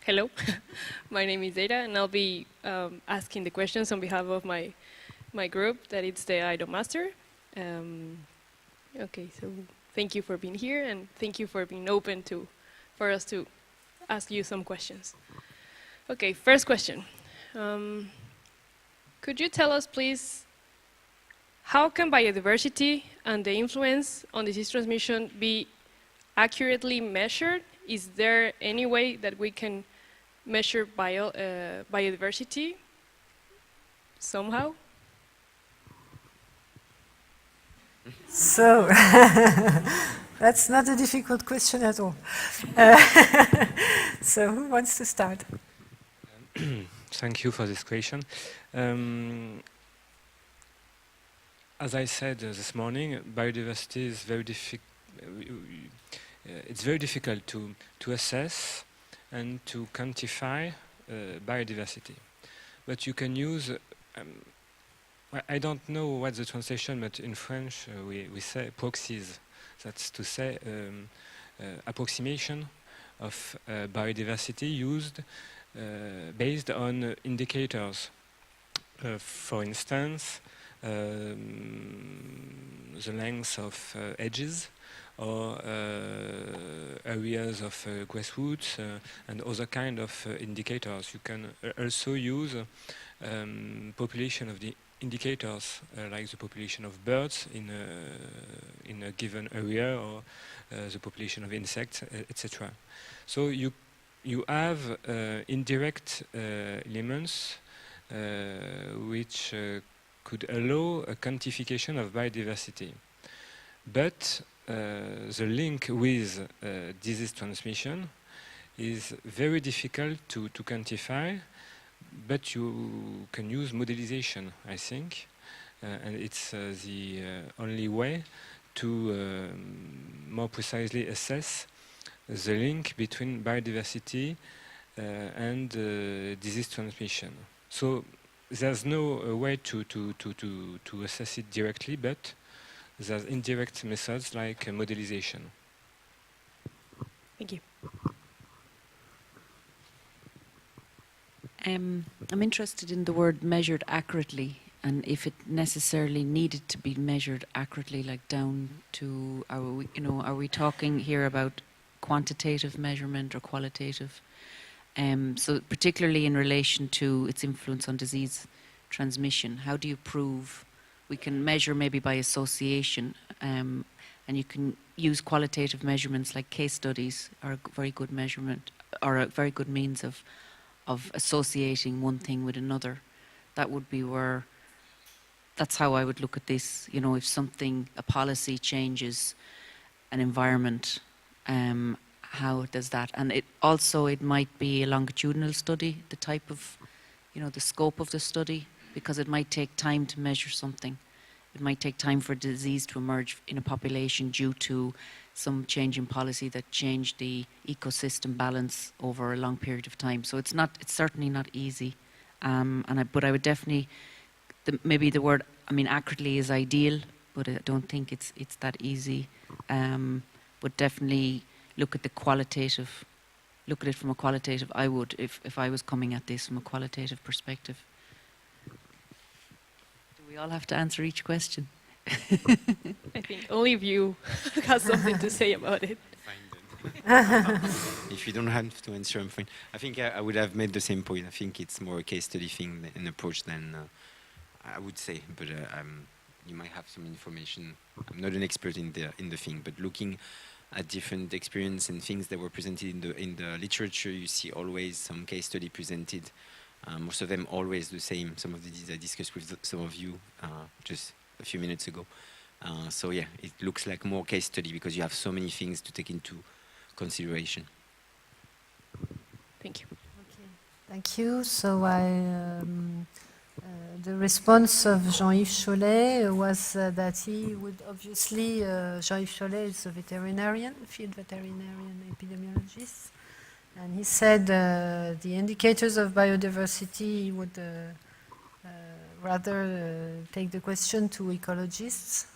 Hello, my name is Ada, and I'll be asking the questions on behalf of my group, that it's the IDO Master. Okay, so thank you for being here, and thank you for being open for us to ask you some questions. Okay, first question. Could you tell us, please, how can biodiversity and the influence on disease transmission be accurately measured? Is there any way that we can measure biodiversity somehow? So, that's not a difficult question at all. So, who wants to start? Thank you for this question. As I said this morning, biodiversity is very difficult. It's very difficult to assess and to quantify biodiversity. But you can use, I don't know what's the translation, but in French we say proxies. That's to say approximation of biodiversity used based on indicators. For instance, the length of edges, or areas of grassroots and other kind of indicators. You can also use population of the indicators, like the population of birds in a given area, or the population of insects, etc. So you have indirect elements which could allow a quantification of biodiversity. But the link with disease transmission is very difficult to quantify, but you can use modelization, I think, and it's the only way to more precisely assess the link between biodiversity and disease transmission. So there's no way to assess it directly, but there's indirect methods like modelization. Thank you. I'm interested in the word measured accurately, and if it necessarily needed to be measured accurately, like down to, are we talking here about quantitative measurement or qualitative? So particularly in relation to its influence on disease transmission, how do you prove? We can measure maybe by association, and you can use qualitative measurements like case studies are a very good measurement, or a very good means of associating one thing with another. That would be that's how I would look at this. You know, if a policy changes an environment, how does that? And it might be a longitudinal study, the type of, the scope of the study, because it might take time to measure something. It might take time for disease to emerge in a population due to some change in policy that changed the ecosystem balance over a long period of time. So it's certainly not easy. But I would definitely, maybe the word, accurately is ideal, but I don't think it's that easy. But definitely look at it from a qualitative, I would, if I was coming at this from a qualitative perspective. We all have to answer each question. I think only of you has something to say about it. If you don't have to answer, I'm fine. I think I would have made the same point. I think it's more a case study thing, an approach than I would say. But you might have some information. I'm not an expert in the thing, but looking at different experience and things that were presented in the literature, you see always some case study presented. Most of them always the same. Some of these I discussed with some of you just a few minutes ago. So yeah, it looks like more case study because you have so many things to take into consideration. Thank you. Okay, thank you. So the response of Jean-Yves Chollet was that he would obviously, Jean-Yves Chollet is a veterinarian, field veterinarian epidemiologist, and he said the indicators of biodiversity would rather take the question to ecologists,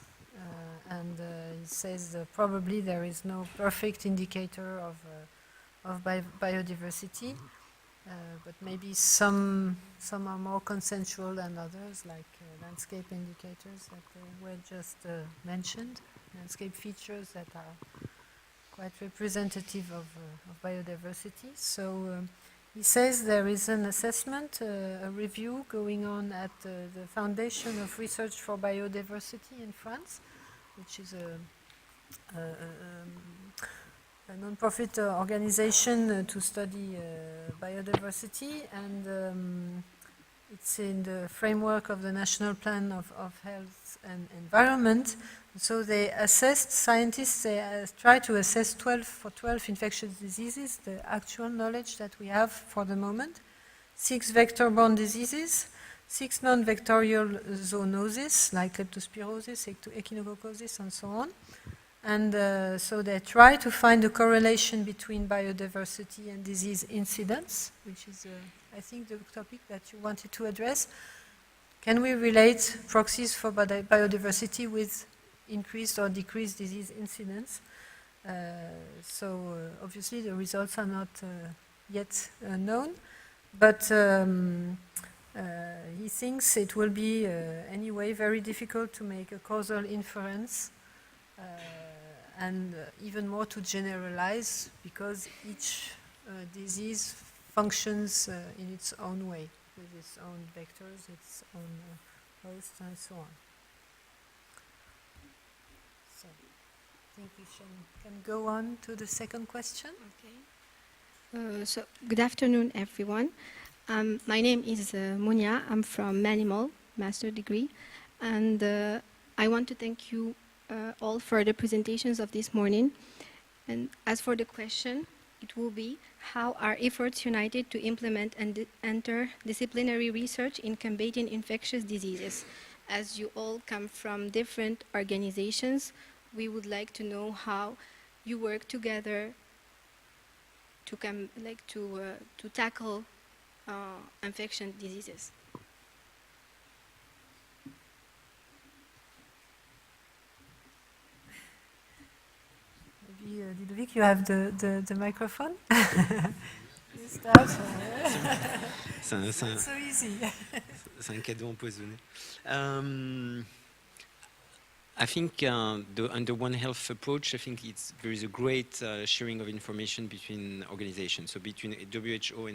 and he says probably there is no perfect indicator of biodiversity. But maybe some are more consensual than others, like landscape indicators that were just mentioned, landscape features that are quite representative of biodiversity. So he says there is an assessment, a review going on at the Foundation of Research for Biodiversity in France, which is a non-profit organization to study biodiversity, and it's in the framework of the National Plan of Health and Environment. So they assessed, scientists, they try to assess 12 infectious diseases, the actual knowledge that we have for the moment, 6 vector-borne diseases, 6 non-vectorial zoonoses, like leptospirosis, echinococcosis, and so on. And so they try to find a correlation between biodiversity and disease incidence, which is, I think, the topic that you wanted to address. Can we relate proxies for biodiversity with increased or decreased disease incidence? So obviously the results are not yet known, but he thinks it will be anyway very difficult to make a causal inference and even more to generalize, because each disease functions in its own way, with its own vectors, its own hosts, and so on. So I think we can go on to the second question. Okay. So good afternoon, everyone. My name is Munia. I'm from MAN-IMAL, master degree, and I want to thank you all for the presentations of this morning. And as for the question, it will be, how are efforts united to implement interdisciplinary research in combating infectious diseases? As you all come from different organizations, we would like to know how you work together to tackle infectious diseases. Maybe Ludovic, you have the microphone. You start. It's not so easy. C'est un cadeau empoisonné. I think under One Health approach, I think there is a great sharing of information between organizations. So between WHO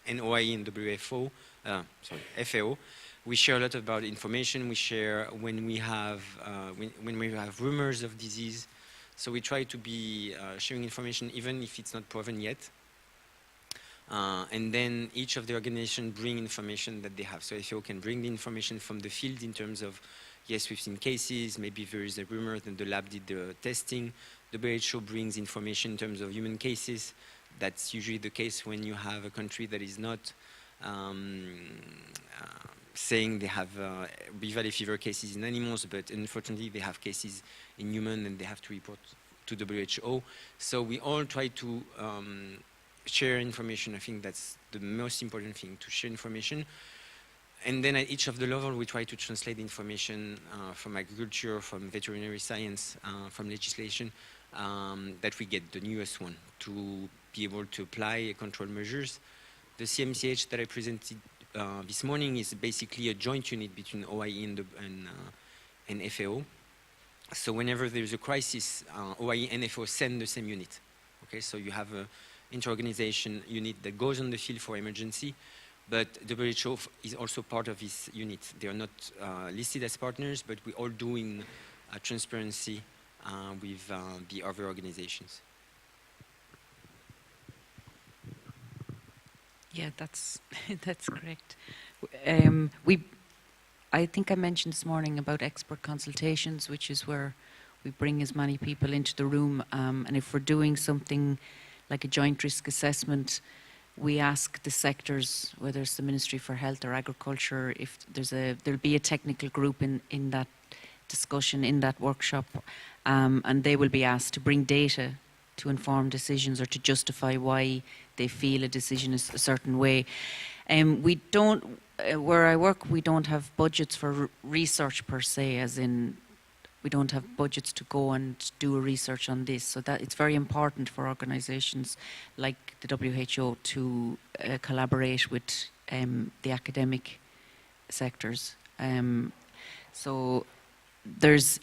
and OIE and FAO, we share a lot about information. We share when we have rumors of disease. So we try to be sharing information even if it's not proven yet. And then each of the organizations bring information that they have. So FAO can bring the information from the field in terms of, yes, we've seen cases, maybe there is a rumor that the lab did the testing. WHO brings information in terms of human cases. That's usually the case when you have a country that is not saying they have valley fever cases in animals, but unfortunately they have cases in humans and they have to report to WHO. So we all try to share information. I think that's the most important thing, to share information. And then at each of the levels, we try to translate information from agriculture, from veterinary science, from legislation, that we get the newest one to be able to apply control measures. The CMCH that I presented this morning is basically a joint unit between OIE and FAO. So whenever there's a crisis, OIE and FAO send the same unit. Okay, so you have an inter-organization unit that goes on the field for emergency, but WHO is also part of this unit. They are not listed as partners, but we're all doing transparency with the other organizations. Yeah, that's correct. I think I mentioned this morning about expert consultations, which is where we bring as many people into the room, and if we're doing something like a joint risk assessment, we ask the sectors, whether it's the Ministry for Health or Agriculture, if there'll be a technical group in that discussion, in that workshop, and they will be asked to bring data to inform decisions or to justify why they feel a decision is a certain way. We don't, where I work, we don't have budgets for research per se, as in we don't have budgets to go and do a research on this. So that it's very important for organisations like the WHO to collaborate with the academic sectors. So there's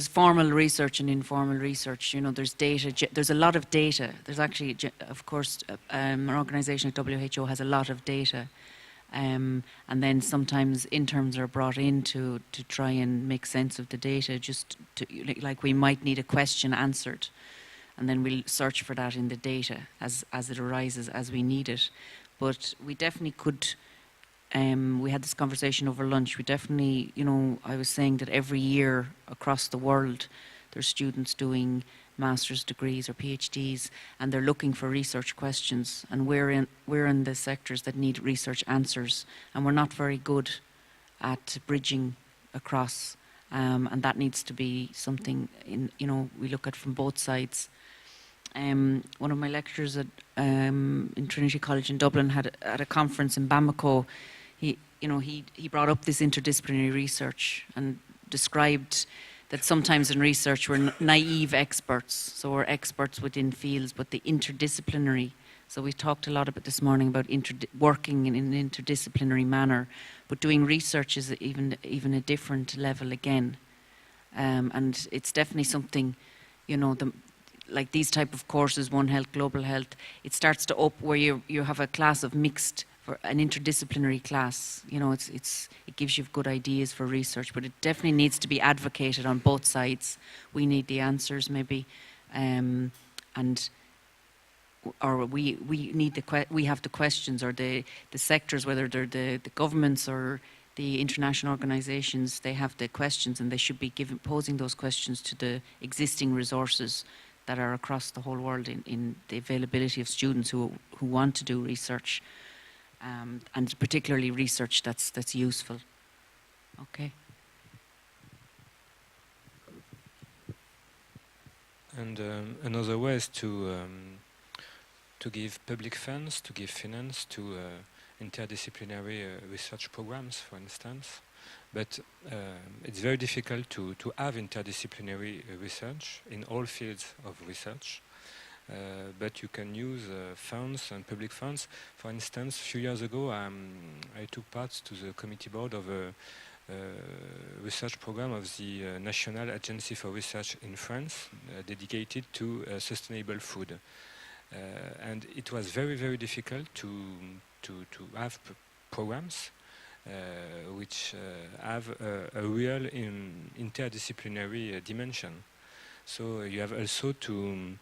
formal research and informal research. You know, there's data. There's a lot of data. There's actually, of course, an organisation like WHO has a lot of data, and then sometimes interns are brought in to try and make sense of the data. Just to, like we might need a question answered, and then we'll search for that in the data as it arises as we need it. But we definitely could. We had this conversation over lunch. We definitely, you know, I was saying that every year across the world, there's students doing master's degrees or PhDs, and they're looking for research questions. And we're in the sectors that need research answers, and we're not very good at bridging across. And that needs to be something we look at from both sides. One of my lecturers at in Trinity College in Dublin had at a conference in Bamako. He brought up this interdisciplinary research and described that sometimes in research we're naive experts, so we're experts within fields, but the interdisciplinary. So we talked a lot about this morning about working in an interdisciplinary manner, but doing research is even a different level again, and it's definitely something, like these type of courses, One Health, Global Health, it starts to up where you have a class of mixed, for an interdisciplinary class. It gives you good ideas for research, but it definitely needs to be advocated on both sides. We need the answers maybe, or we have the questions, or the sectors, whether they're the governments or the international organizations, they have the questions, and they should be posing those questions to the existing resources that are across the whole world in the availability of students who want to do research, and particularly research that's useful. Okay. And another way is to give public funds, to give finance to interdisciplinary research programs, for instance. But it's very difficult to have interdisciplinary research in all fields of research. But you can use funds and public funds. For instance, a few years ago, I took part to the committee board of a research program of the National Agency for Research in France, dedicated to sustainable food. And it was very, very difficult to have programs which have a real interdisciplinary dimension. So you have also to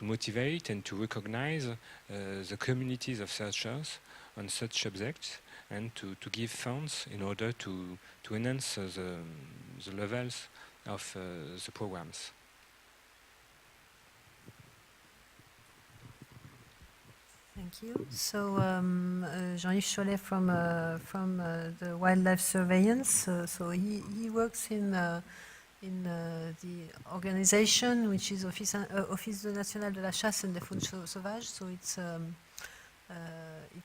motivate and to recognize the communities of researchers on such subjects, and to give funds in order to enhance the levels of the programs. Thank you. So Jean-Yves Chollet from the Wildlife Surveillance. So he works in the organization which is Office national de la chasse et des faunes sauvages. So it's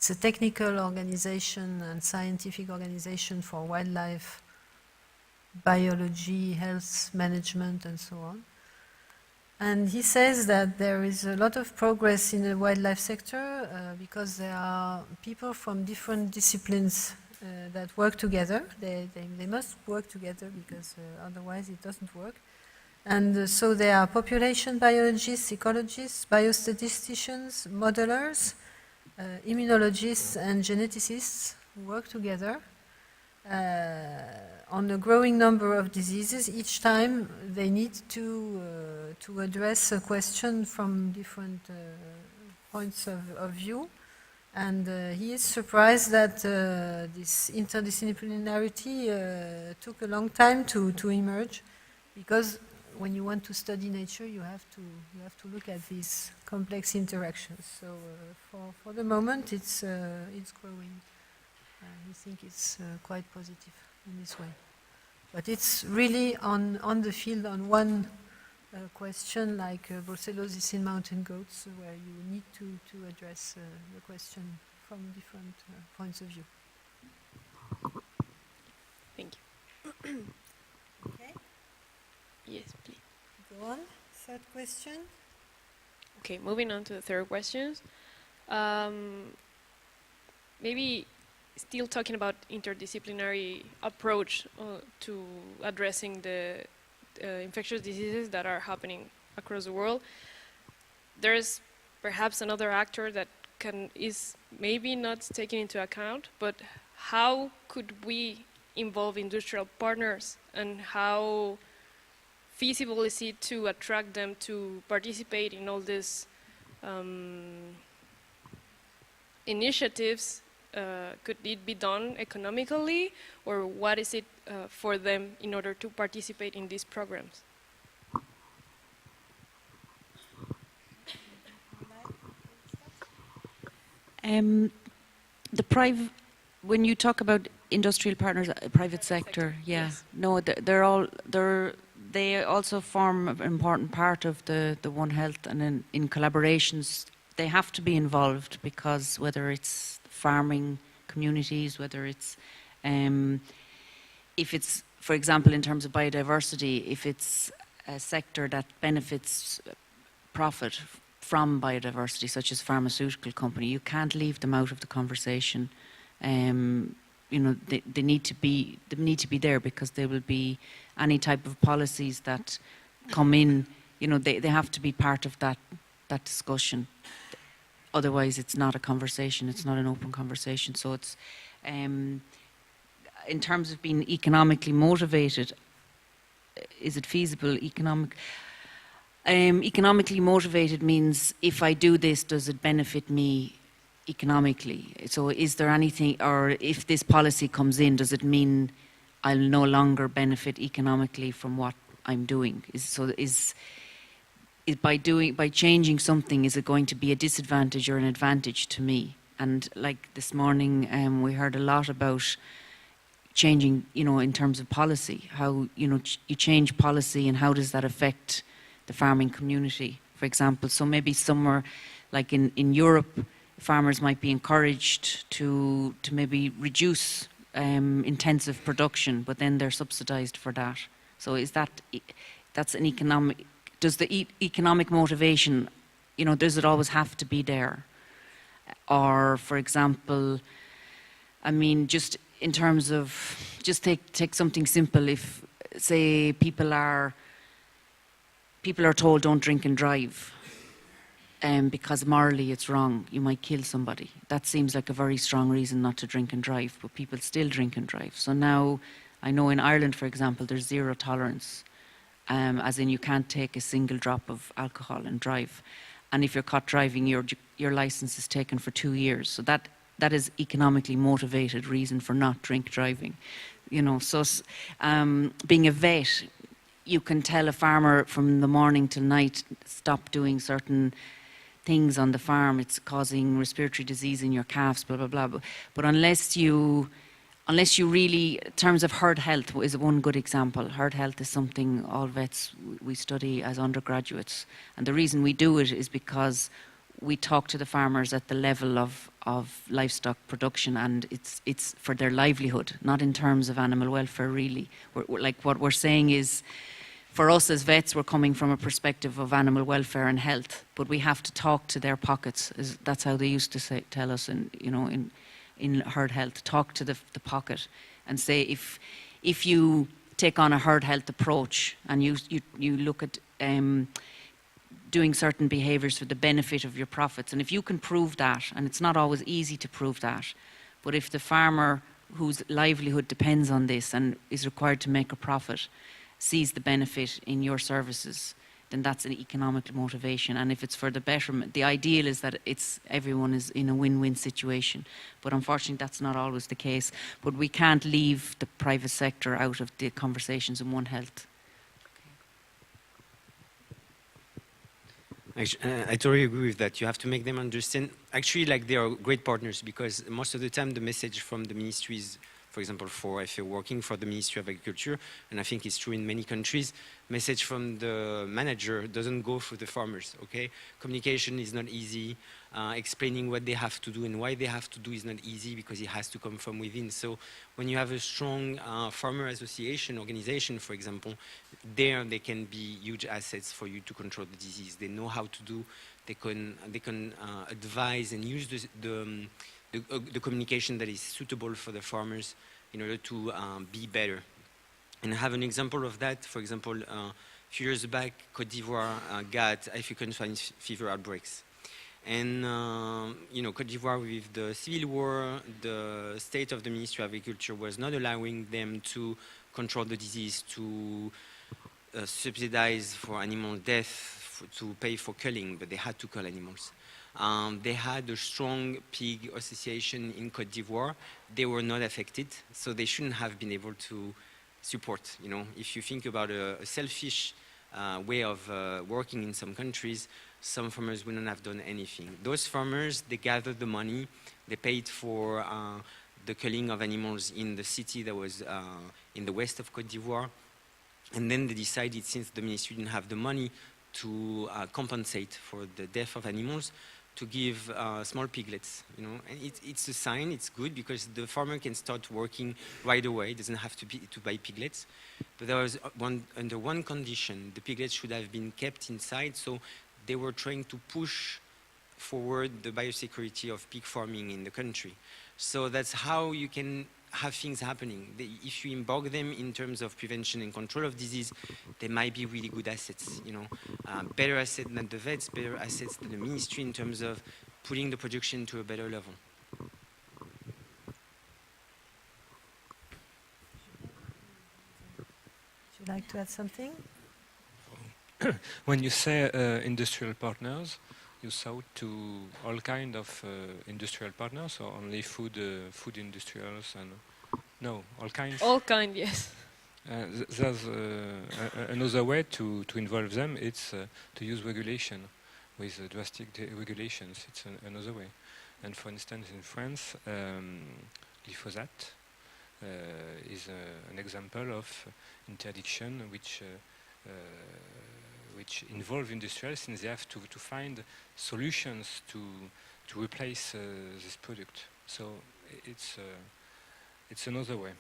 a technical organization and scientific organization for wildlife biology, health management, and so on. And he says that there is a lot of progress in the wildlife sector because there are people from different disciplines that work together. They must work together because otherwise it doesn't work. And so there are population biologists, ecologists, biostatisticians, modelers, immunologists, and geneticists who work together on a growing number of diseases. Each time they need to address a question from different points of view. And he is surprised that this interdisciplinarity took a long time to emerge, because when you want to study nature, you have to look at these complex interactions. So for the moment, it's growing. I think it's quite positive in this way. But it's really on the field on one question, like brucellosis in mountain goats, where you need to address the question from different points of view. Thank you. Okay, Yes, please. go on. Third question. Okay, moving on to the third questions. Maybe still talking about interdisciplinary approach to addressing the infectious diseases that are happening across the world. There's perhaps another actor that is maybe not taken into account, but how could we involve industrial partners, and how feasible is it to attract them to participate in all these initiatives? Could it be done economically, or what is it for them in order to participate in these programs? When you talk about industrial partners, private sector, yeah, yes. no, they also form an important part of the One Health, and in collaborations, they have to be involved, because whether it's farming communities, whether it's, if it's, for example, in terms of biodiversity, if it's a sector that benefits profit from biodiversity, such as pharmaceutical company, you can't leave them out of the conversation. You know, they need to be there, because there will be any type of policies that come in. You know, they have to be part of that discussion. Otherwise, it's not a conversation. It's not an open conversation. So it's in terms of being economically motivated. Is it feasible? Economically motivated means, if I do this, does it benefit me economically? So is there anything, or if this policy comes in, does it mean I'll no longer benefit economically from what I'm doing? By changing something, is it going to be a disadvantage or an advantage to me? And like this morning, we heard a lot about changing, you know, in terms of policy, how, you know, you change policy, and how does that affect the farming community, for example. So maybe somewhere like in Europe, farmers might be encouraged to maybe reduce intensive production, but then they're subsidized for that. So that's an economic, does the economic motivation, you know, does it always have to be there? Or, for example, I mean, just in terms of, just take something simple. If, say, people are told don't drink and drive, because morally it's wrong, you might kill somebody. That seems like a very strong reason not to drink and drive, but people still drink and drive. So now, I know in Ireland, for example, there's zero tolerance, as in you can't take a single drop of alcohol and drive. And if you're caught driving, your license is taken for 2 years. So that is economically motivated reason for not drink driving. You know, so being a vet, you can tell a farmer from the morning till night, stop doing certain things on the farm, it's causing respiratory disease in your calves, blah, blah, blah. But unless you really, in terms of herd health is one good example. Herd health is something all vets, we study as undergraduates. And the reason we do it is because we talk to the farmers at the level of livestock production, and it's for their livelihood, not in terms of animal welfare, really. Like what we're saying is, for us as vets, we're coming from a perspective of animal welfare and health, but we have to talk to their pockets. That's how they used to tell us, in herd health. Talk to the pocket and say, if you take on a herd health approach and you look at doing certain behaviours for the benefit of your profits, and if you can prove that, and it's not always easy to prove that, but if the farmer whose livelihood depends on this and is required to make a profit sees the benefit in your services, then that's an economic motivation. And if it's for the betterment, the ideal is that everyone is in a win-win situation. But unfortunately, that's not always the case. But we can't leave the private sector out of the conversations in One Health. Actually, I totally agree with that. You have to make them understand. Actually, like, they are great partners, because most of the time the message from the ministry is for example, if you're working for the Ministry of Agriculture, and I think it's true in many countries, message from the manager doesn't go through the farmers, okay? Communication is not easy. Explaining what they have to do and why they have to do is not easy because it has to come from within. So when you have a strong farmer association organization, for example, they can be huge assets for you to control the disease. They know how to do, they can advise and use the communication that is suitable for the farmers in order to be better. And I have an example of that. For example, a few years back, Côte d'Ivoire got African swine fever outbreaks. And, Côte d'Ivoire, with the civil war, the state of the Ministry of Agriculture was not allowing them to control the disease, to subsidize for animal death, to pay for culling, but they had to cull animals. They had a strong pig association in Côte d'Ivoire. They were not affected, so they shouldn't have been able to support. If you think about a selfish way of working in some countries, some farmers wouldn't have done anything. Those farmers, they gathered the money, they paid for the culling of animals in the city that was in the west of Côte d'Ivoire, and then they decided, since the ministry didn't have the money to compensate for the death of animals, to give small piglets, And it's a sign, it's good, because the farmer can start working right away. It doesn't have to buy piglets. But there was under one condition: the piglets should have been kept inside. So they were trying to push forward the biosecurity of pig farming in the country. So that's how you can have things happening. If you embark them in terms of prevention and control of disease, they might be really good assets, better assets than the vets, better assets than the ministry in terms of putting the production to a better level. Would you like to add something? When you say industrial partners, you sought to all kind of industrial partners, or only food industrials, and no, all kinds? All kind, yes. There's another way to involve them. It's to use regulation with drastic regulations. It's another way. And for instance, in France, glyphosate is an example of interdiction which involve industrials, since they have to find solutions to replace this product. So it's another way.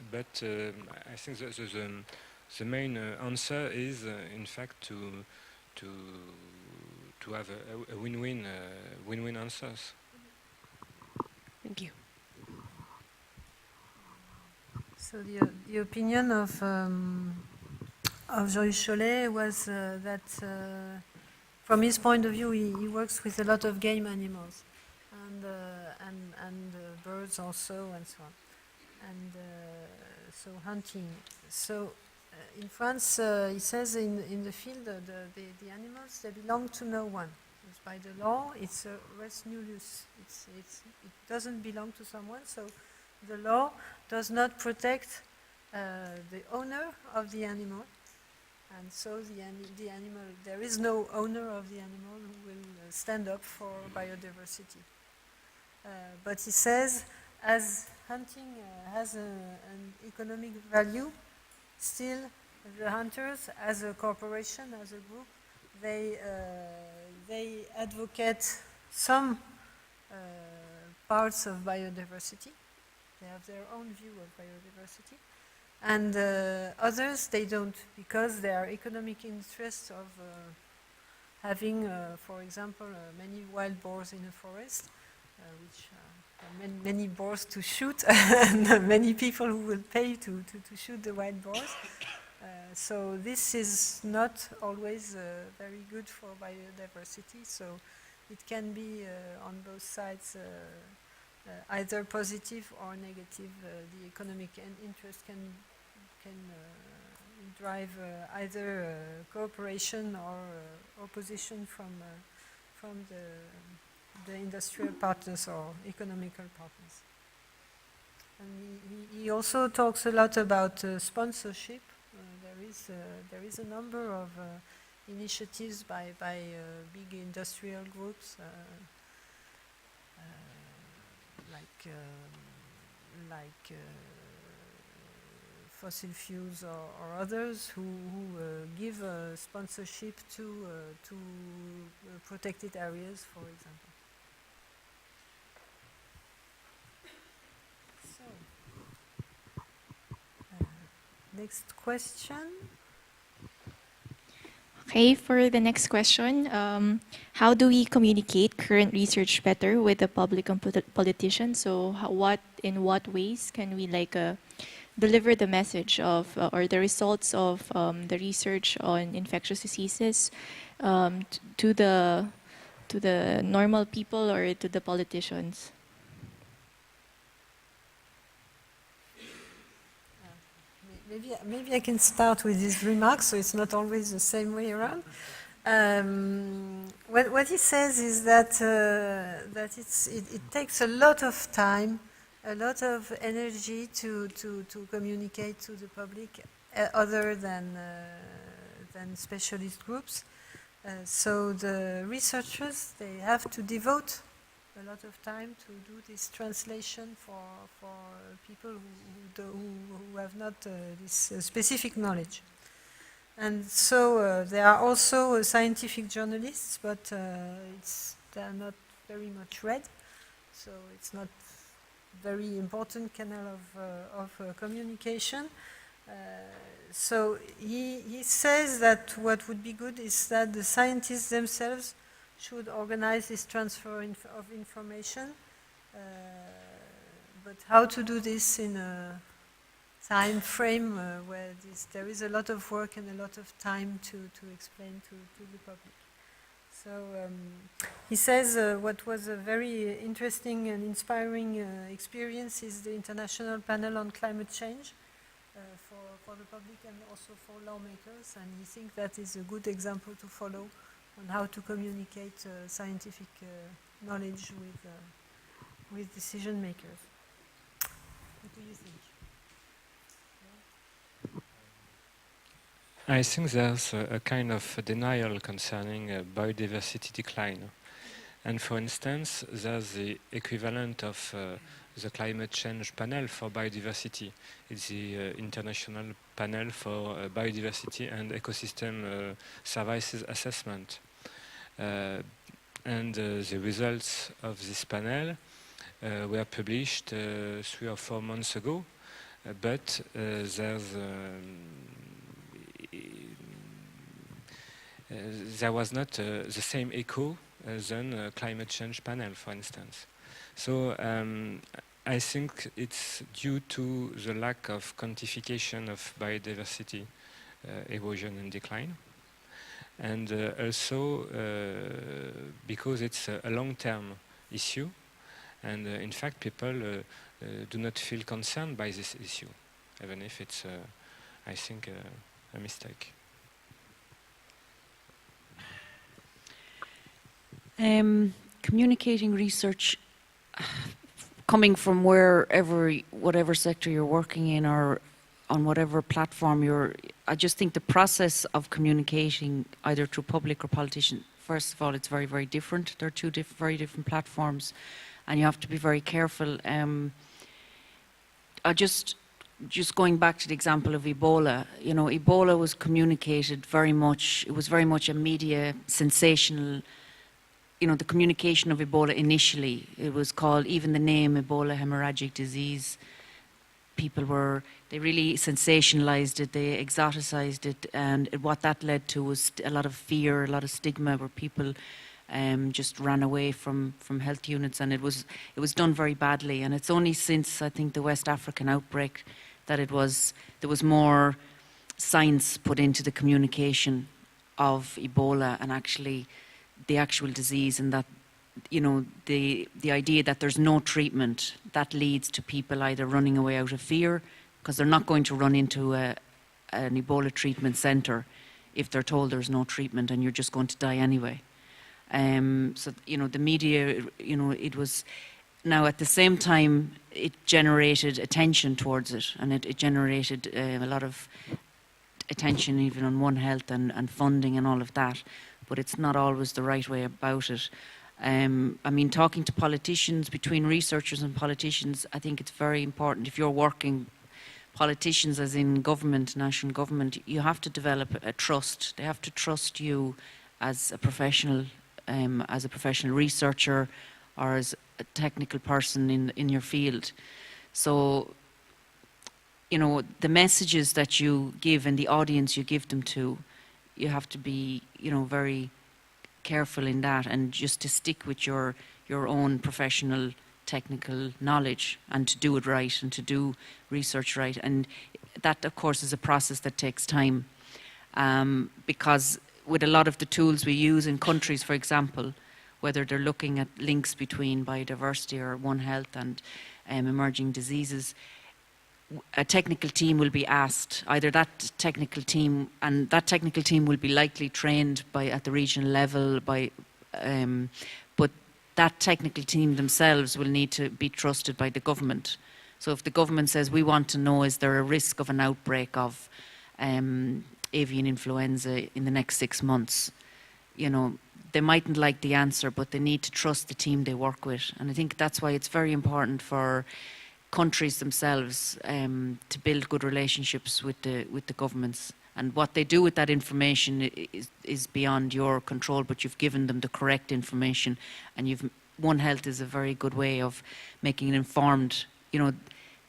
But I think that the main answer is, in fact, to have a win-win answers. Thank you. So the opinion of Jean-Yves Chollet was that, from his point of view, he works with a lot of game animals, and birds also, and so on, and so hunting. So in France, he says in the field, the animals, they belong to no one. It's by the law, it's a res nullius. It doesn't belong to someone. So the law does not protect the owner of the animal. And so the animal, there is no owner of the animal who will stand up for biodiversity. But he says, as hunting has an economic value, still the hunters, as a corporation, as a group, they advocate some parts of biodiversity. They have their own view of biodiversity. And others, they don't, because there are economic interests of having, for example, many wild boars in a forest, which are many boars to shoot, and many people who will pay to shoot the wild boars. So this is not always very good for biodiversity. So it can be on both sides, either positive or negative. The economic interest can drive either cooperation or opposition from the industrial partners or economical partners. And he also talks a lot about sponsorship. There is a number of initiatives by big industrial groups, like fossil fuels or others who give sponsorship to protected areas, for example. So, next question. Okay, for the next question, how do we communicate current research better with the public and politicians? So, in what ways can we deliver the message of or the results of the research on infectious diseases to the normal people or to the politicians? Maybe I can start with his remarks, so it's not always the same way around. What he says is that it takes a lot of time, a lot of energy to communicate to the public, other than specialist groups. So the researchers, they have to devote a lot of time to do this translation for people who have not this specific knowledge. And so there are also scientific journalists, but they are not very much read, so it's not very important canal of communication. So he says that what would be good is that the scientists themselves should organize this transfer of information, but how to do this in a time frame where there is a lot of work and a lot of time to explain to the public. So he says what was a very interesting and inspiring experience is the International Panel on Climate Change for the public and also for lawmakers, and he thinks that is a good example to follow on how to communicate scientific knowledge with decision makers. What do you think? I think there's a kind of denial concerning biodiversity decline. And for instance, there's the equivalent of the climate change panel for biodiversity. It's the International Panel for Biodiversity and Ecosystem Services Assessment. And the results of this panel were published 3 or 4 months ago, but there was not the same echo than climate change panel, for instance. So I think it's due to the lack of quantification of biodiversity erosion and decline, and also because it's a long-term issue, and in fact people do not feel concerned by this issue, even if it's, I think, a mistake. Communicating research, coming from whatever sector you're working in or on whatever platform I just think the process of communicating either through public or politician, first of all, it's very, very different. They're two very different platforms, and you have to be very careful. Just going back to the example of Ebola, you know, Ebola was communicated very much, it was very much a media sensational, you know, the communication of Ebola initially, it was called, even the name Ebola hemorrhagic disease, they really sensationalized it, they exoticized it, and what that led to was a lot of fear, a lot of stigma, where people just ran away from health units, and it was done very badly. And it's only since, I think, the West African outbreak that there was more science put into the communication of Ebola and actually the actual disease, and that, you know, the idea that there's no treatment, that leads to people either running away out of fear, because they're not going to run into an Ebola treatment centre if they're told there's no treatment and you're just going to die anyway. So, you know, the media, you know, it was, now at the same time, it generated attention towards it, and it generated a lot of attention even on One Health and funding and all of that, but it's not always the right way about it. I mean, talking to politicians, between researchers and politicians, I think it's very important. If you're working, politicians as in government, national government, you have to develop a trust. They have to trust you as a professional researcher or as a technical person in your field. So, you know, the messages that you give and the audience you give them to, you have to be, you know, very careful in that, and just to stick with your own professional technical knowledge and to do it right and to do research right. And that, of course, is a process that takes time, because with a lot of the tools we use in countries, for example, whether they're looking at links between biodiversity or One Health and emerging diseases, a technical team will be asked, either that technical team, and that technical team will be likely trained at the regional level, but that technical team themselves will need to be trusted by the government. So if the government says, we want to know, is there a risk of an outbreak of avian influenza in the next 6 months, you know, they mightn't like the answer, but they need to trust the team they work with. And I think that's why it's very important for countries themselves to build good relationships with the governments. And what they do with that information is beyond your control, but you've given them the correct information, and One Health is a very good way of making it informed. You know,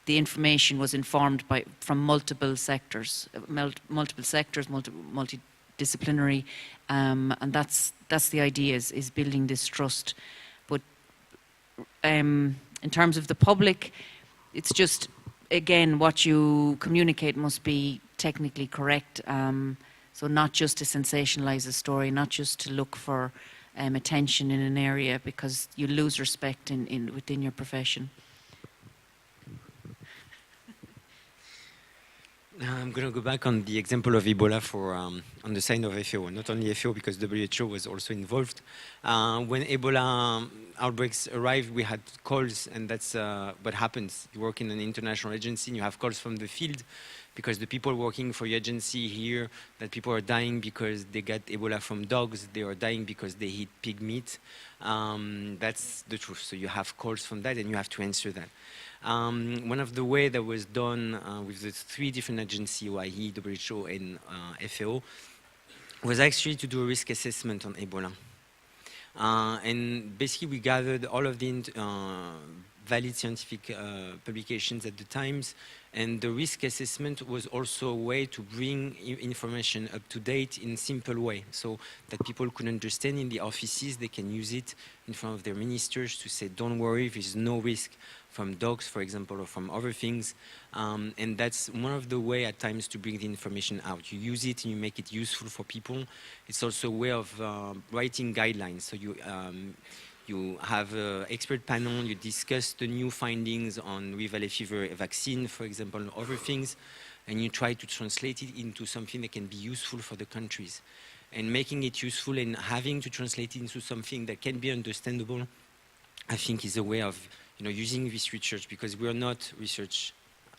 the information was informed from multiple sectors, multidisciplinary, and that's the idea, is building this trust. But in terms of the public, it's just, again, what you communicate must be technically correct. So not just to sensationalize a story, not just to look for attention in an area, because you lose respect within your profession. I'm going to go back on the example of Ebola on the side of FAO, not only FAO, because WHO was also involved. When Ebola outbreaks arrived, we had calls, and that's what happens. You work in an international agency, and you have calls from the field, because the people working for your agency hear that people are dying because they got Ebola from dogs, they are dying because they eat pig meat. That's the truth. So you have calls from that, and you have to answer that. One of the ways that was done with the 3 different agencies, OIE, WHO, and FAO, was actually to do a risk assessment on Ebola. And basically we gathered all of the valid scientific publications at the times, and the risk assessment was also a way to bring information up to date in a simple way, so that people could understand in the offices. They can use it in front of their ministers to say, don't worry, there's no risk from dogs, for example, or from other things. And that's one of the ways at times to bring the information out. You use it and you make it useful for people. It's also a way of writing guidelines. So you have an expert panel, you discuss the new findings on Rift Valley fever vaccine, for example, and other things, and you try to translate it into something that can be useful for the countries. And making it useful and having to translate it into something that can be understandable, I think, is a way of using this research, because we are not research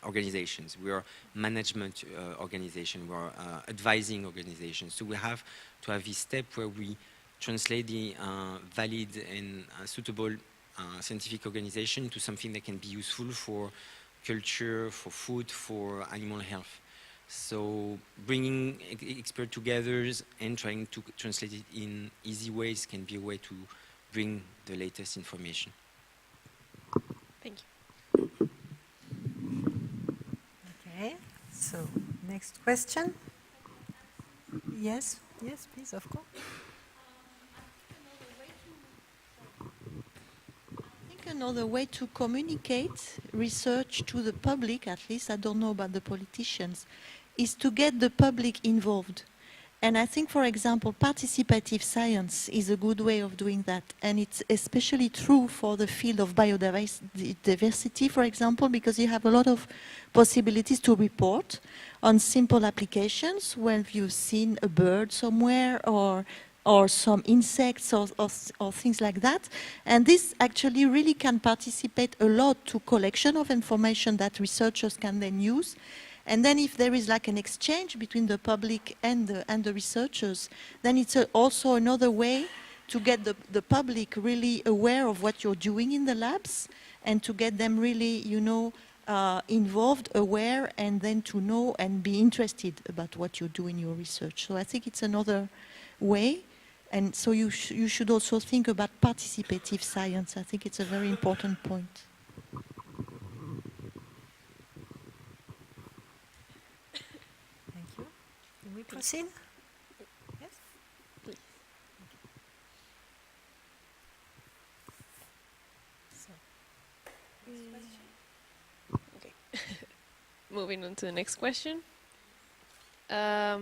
organizations, we are management organization, we are advising organizations. So we have to have this step where we translate the valid and suitable scientific organization to something that can be useful for culture, for food, for animal health. So bringing experts together and trying to translate it in easy ways can be a way to bring the latest information. Thank you. Okay, so next question. Yes, please, of course. Another way to communicate research to the public, at least, I don't know about the politicians, is to get the public involved. And I think, for example, participative science is a good way of doing that. And it's especially true for the field of biodiversity, for example, because you have a lot of possibilities to report on simple applications when you've seen a bird somewhere or some insects or things like that. And this actually really can participate a lot to collection of information that researchers can then use. And then if there is like an exchange between the public and the researchers, then it's also another way to get the public really aware of what you're doing in the labs and to get them really, you know, involved, aware, and then to know and be interested about what you do in your research. So I think it's another way. And so you should also think about participative science. I think it's a very important point. Thank you. Can we proceed? Yes? Please. Okay. Moving on to the next question. The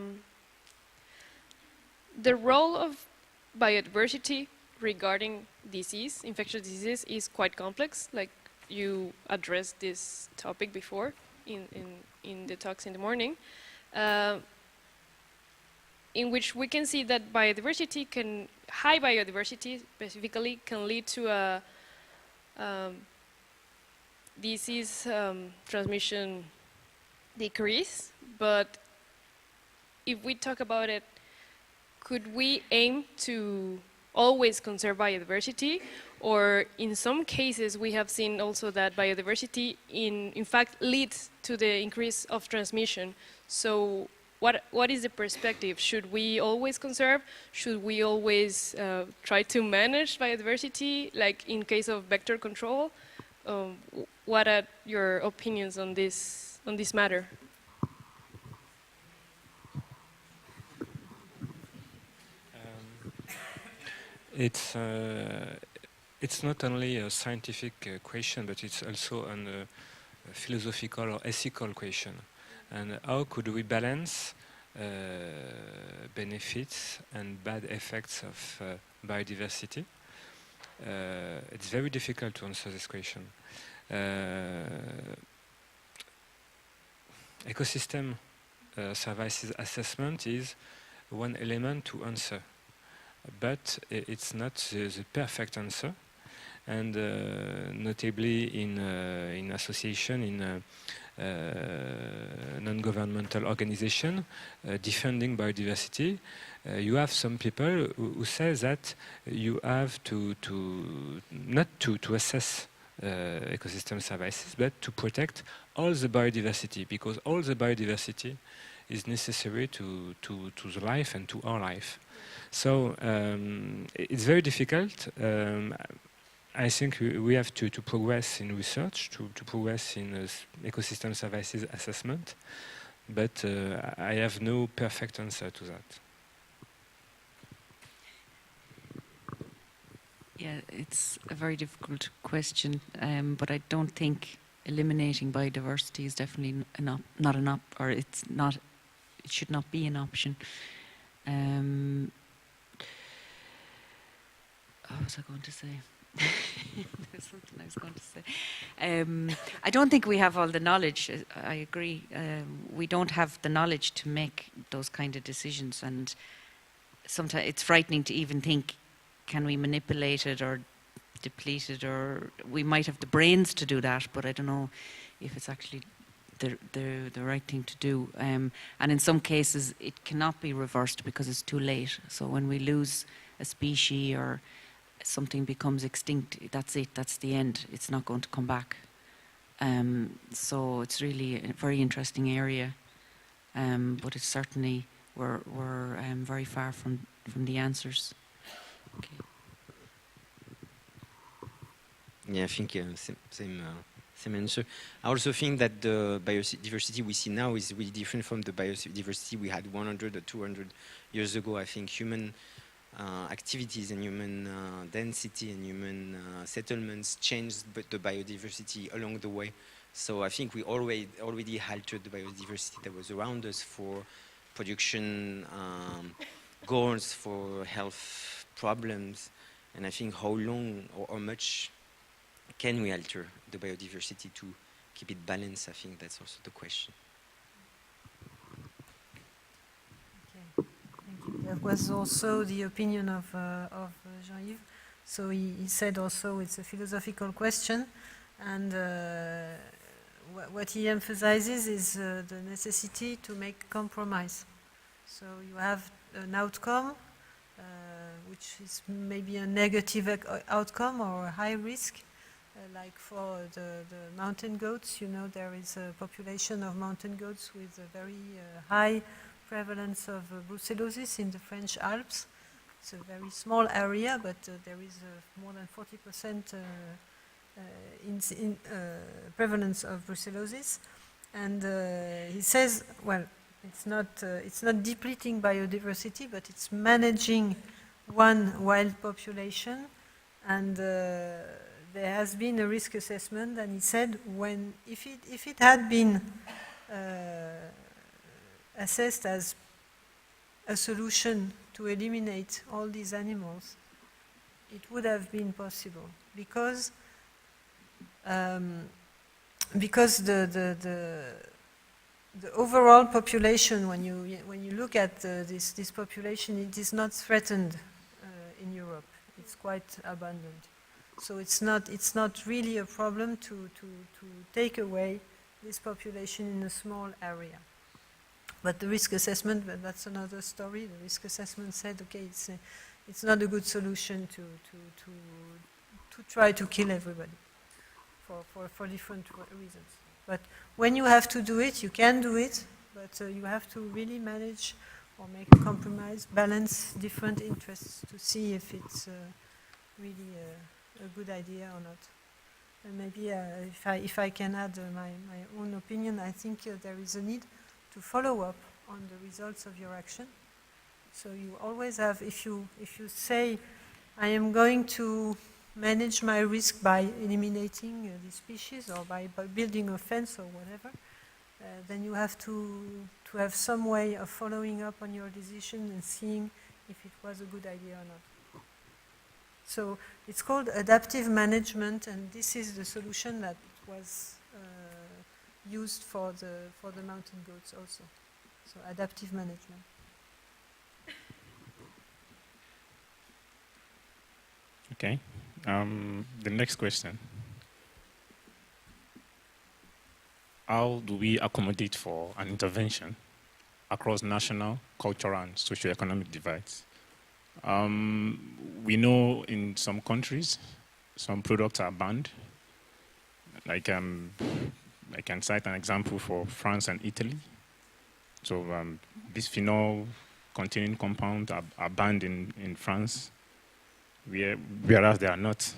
role of biodiversity regarding disease, infectious disease, is quite complex. Like you addressed this topic before in the talks in the morning, in which we can see that high biodiversity specifically can lead to a disease transmission decrease. But if we talk about it, could we aim to always conserve biodiversity? Or in some cases, we have seen also that biodiversity in fact leads to the increase of transmission. So what is the perspective? Should we always conserve? Should we always try to manage biodiversity, like in case of vector control? What are your opinions on this matter? It's not only a scientific question, but it's also a philosophical or ethical question. And how could we balance benefits and bad effects of biodiversity? It's very difficult to answer this question. Ecosystem services assessment is one element to answer, but it's not the perfect answer. And notably in association, in non-governmental organization defending biodiversity, you have some people who say that you have not to assess ecosystem services, but to protect all the biodiversity, because all the biodiversity is necessary to the life and to our life. So it's very difficult. I think we have to progress in research, to progress in ecosystem services assessment, but I have no perfect answer to that. Yeah, it's a very difficult question, but I don't think eliminating biodiversity is definitely not an option, or it's not. It should not be an option. What was I going to say? There's something I was going to say. I don't think we have all the knowledge. I agree. We don't have the knowledge to make those kind of decisions, and sometimes it's frightening to even think, can we manipulate it or deplete it, or we might have the brains to do that, but I don't know if it's actually the right thing to do. And in some cases, it cannot be reversed because it's too late. So when we lose a species or something becomes extinct, that's it, that's the end. It's not going to come back. So it's really a very interesting area, but it's certainly, we're very far from the answers. Okay. Yeah, I think same answer. I also think that the biodiversity we see now is really different from the biodiversity we had 100 or 200 years ago. I think human activities and human density and human settlements changed the biodiversity along the way. So I think we already altered the biodiversity that was around us for production goals, for health problems. And I think how long or how much can we alter the biodiversity to keep it balanced? I think that's also the question. Okay, thank you. There was also the opinion of Jean-Yves. So he said also it's a philosophical question, and what he emphasizes is the necessity to make compromise. So you have an outcome which is maybe a negative outcome or a high risk. Like for the mountain goats, you know, there is a population of mountain goats with a very high prevalence of brucellosis in the French Alps. It's a very small area, but there is more than 40% prevalence of brucellosis. And he says, well, it's not depleting biodiversity, but it's managing one wild population. And there has been a risk assessment, and he said, if it had been assessed as a solution to eliminate all these animals, it would have been possible because the overall population, when you look at this population, it is not threatened in Europe. It's quite abundant. So it's not really a problem to take away this population in a small area. But the risk assessment, that's another story. The risk assessment said, okay, it's not a good solution to try to kill everybody for different reasons. But when you have to do it, you can do it, but you have to really manage or make a compromise, balance different interests to see if it's really a good idea or not. And maybe if I can add my own opinion, I think there is a need to follow up on the results of your action. So you always have, if you say, I am going to manage my risk by eliminating the species or by building a fence or whatever, then you have to have some way of following up on your decision and seeing if it was a good idea or not. So it's called adaptive management, and this is the solution that was used for the mountain goats also. So adaptive management. Okay. The next question. How do we accommodate for an intervention across national, cultural, and socioeconomic divides? We know in some countries, some products are banned. Like I can cite an example for France and Italy. So bisphenol-containing compounds are banned in France, whereas they are not.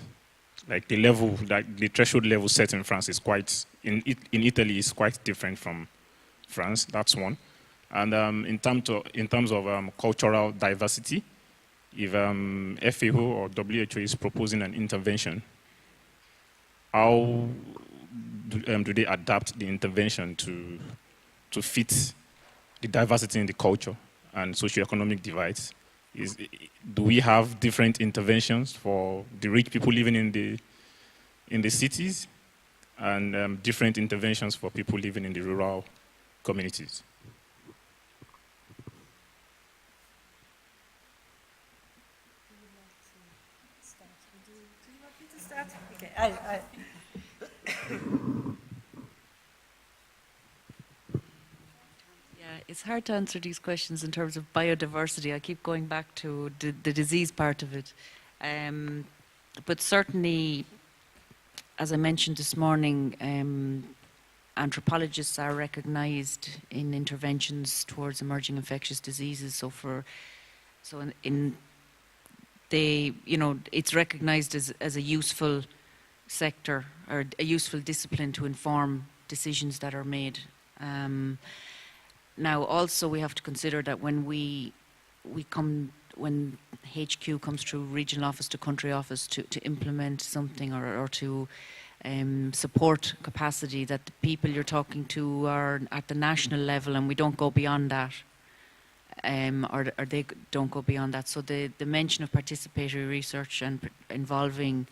Like the threshold level set in France is in Italy is quite different from France. That's one. And in terms of cultural diversity, if FAO or WHO is proposing an intervention, how do they adapt the intervention to fit the diversity in the culture and socioeconomic divides? Do we have different interventions for the rich people living in the cities and different interventions for people living in the rural communities? Do you want me to start? Okay, It's hard to answer these questions in terms of biodiversity. I keep going back to the disease part of it. But certainly, as I mentioned this morning, anthropologists are recognized in interventions towards emerging infectious diseases. It's recognized as a useful sector or a useful discipline to inform decisions that are made. Now, also, we have to consider that when when HQ comes through regional office to country office to implement something or to support capacity, that the people you're talking to are at the national level, and we don't go beyond that, or they don't go beyond that. So the mention of participatory research and involving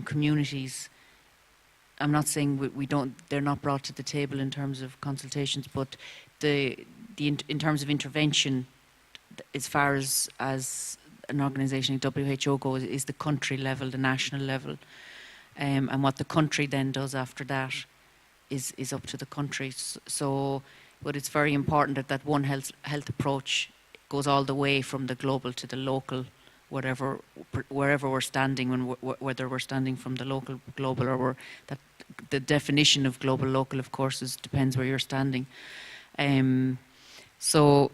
communities, I'm not saying they're not brought to the table in terms of consultations, but in terms of intervention, as far as an organisation like WHO goes, is the country level, the national level, and what the country then does after that is up to the country. So, but it's very important that one health approach goes all the way from the global to the local, wherever we're standing, whether we're standing from the local, global, or the definition of global, local, of course, depends where you're standing. So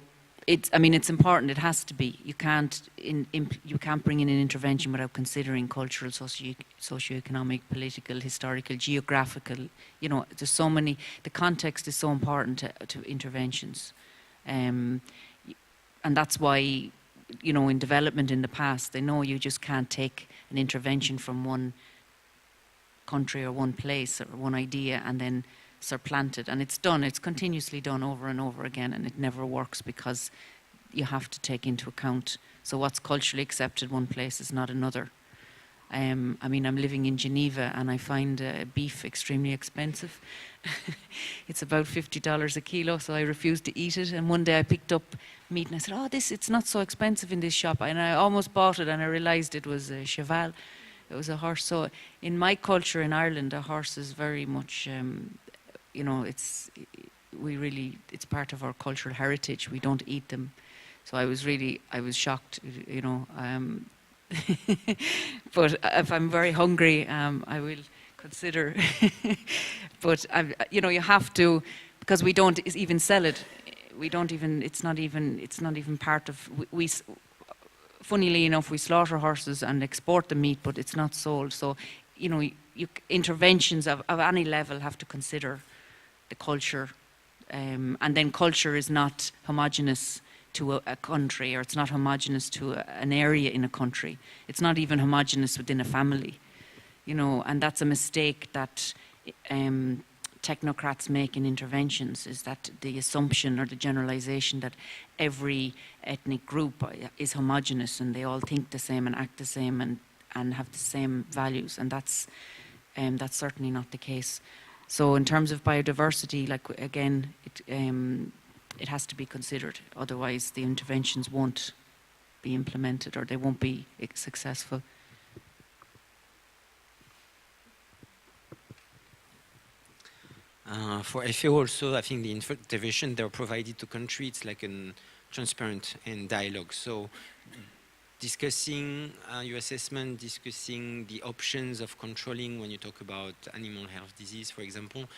it's important. It has to be. You can't bring in an intervention without considering cultural, socioeconomic, political, historical, geographical. There's so many. The context is so important to interventions, and that's why, in development in the past, they know you just can't take an intervention from one country or one place or one idea and then supplant it. And it's done. It's continuously done over and over again, and it never works because you have to take into account. So what's culturally accepted one place is not another. I'm living in Geneva, and I find beef extremely expensive. It's about $50 a kilo, so I refused to eat it. And one day I picked up meat, and I said, it's not so expensive in this shop. And I almost bought it, and I realized it was a cheval. It was a horse. So in my culture in Ireland, a horse is very much, it's part of our cultural heritage. We don't eat them. So I was shocked, but if I'm very hungry, I will consider. But you have to, because we don't even sell it. We don't even. It's not even part of. Funnily enough, we slaughter horses and export the meat, but it's not sold. So, interventions of any level have to consider the culture, and then culture is not homogenous to a country, or it's not homogenous to an area in a country. It's not even homogenous within a family, and that's a mistake that technocrats make in interventions, is that the assumption or the generalization that every ethnic group is homogenous and they all think the same and act the same and have the same values, and that's certainly not the case. So in terms of biodiversity, again, it has to be considered. Otherwise, the interventions won't be implemented, or they won't be successful. For FAO also, I think the intervention they're provided to country, it's like a transparent and dialogue. So discussing your assessment, discussing the options of controlling when you talk about animal health disease, for example,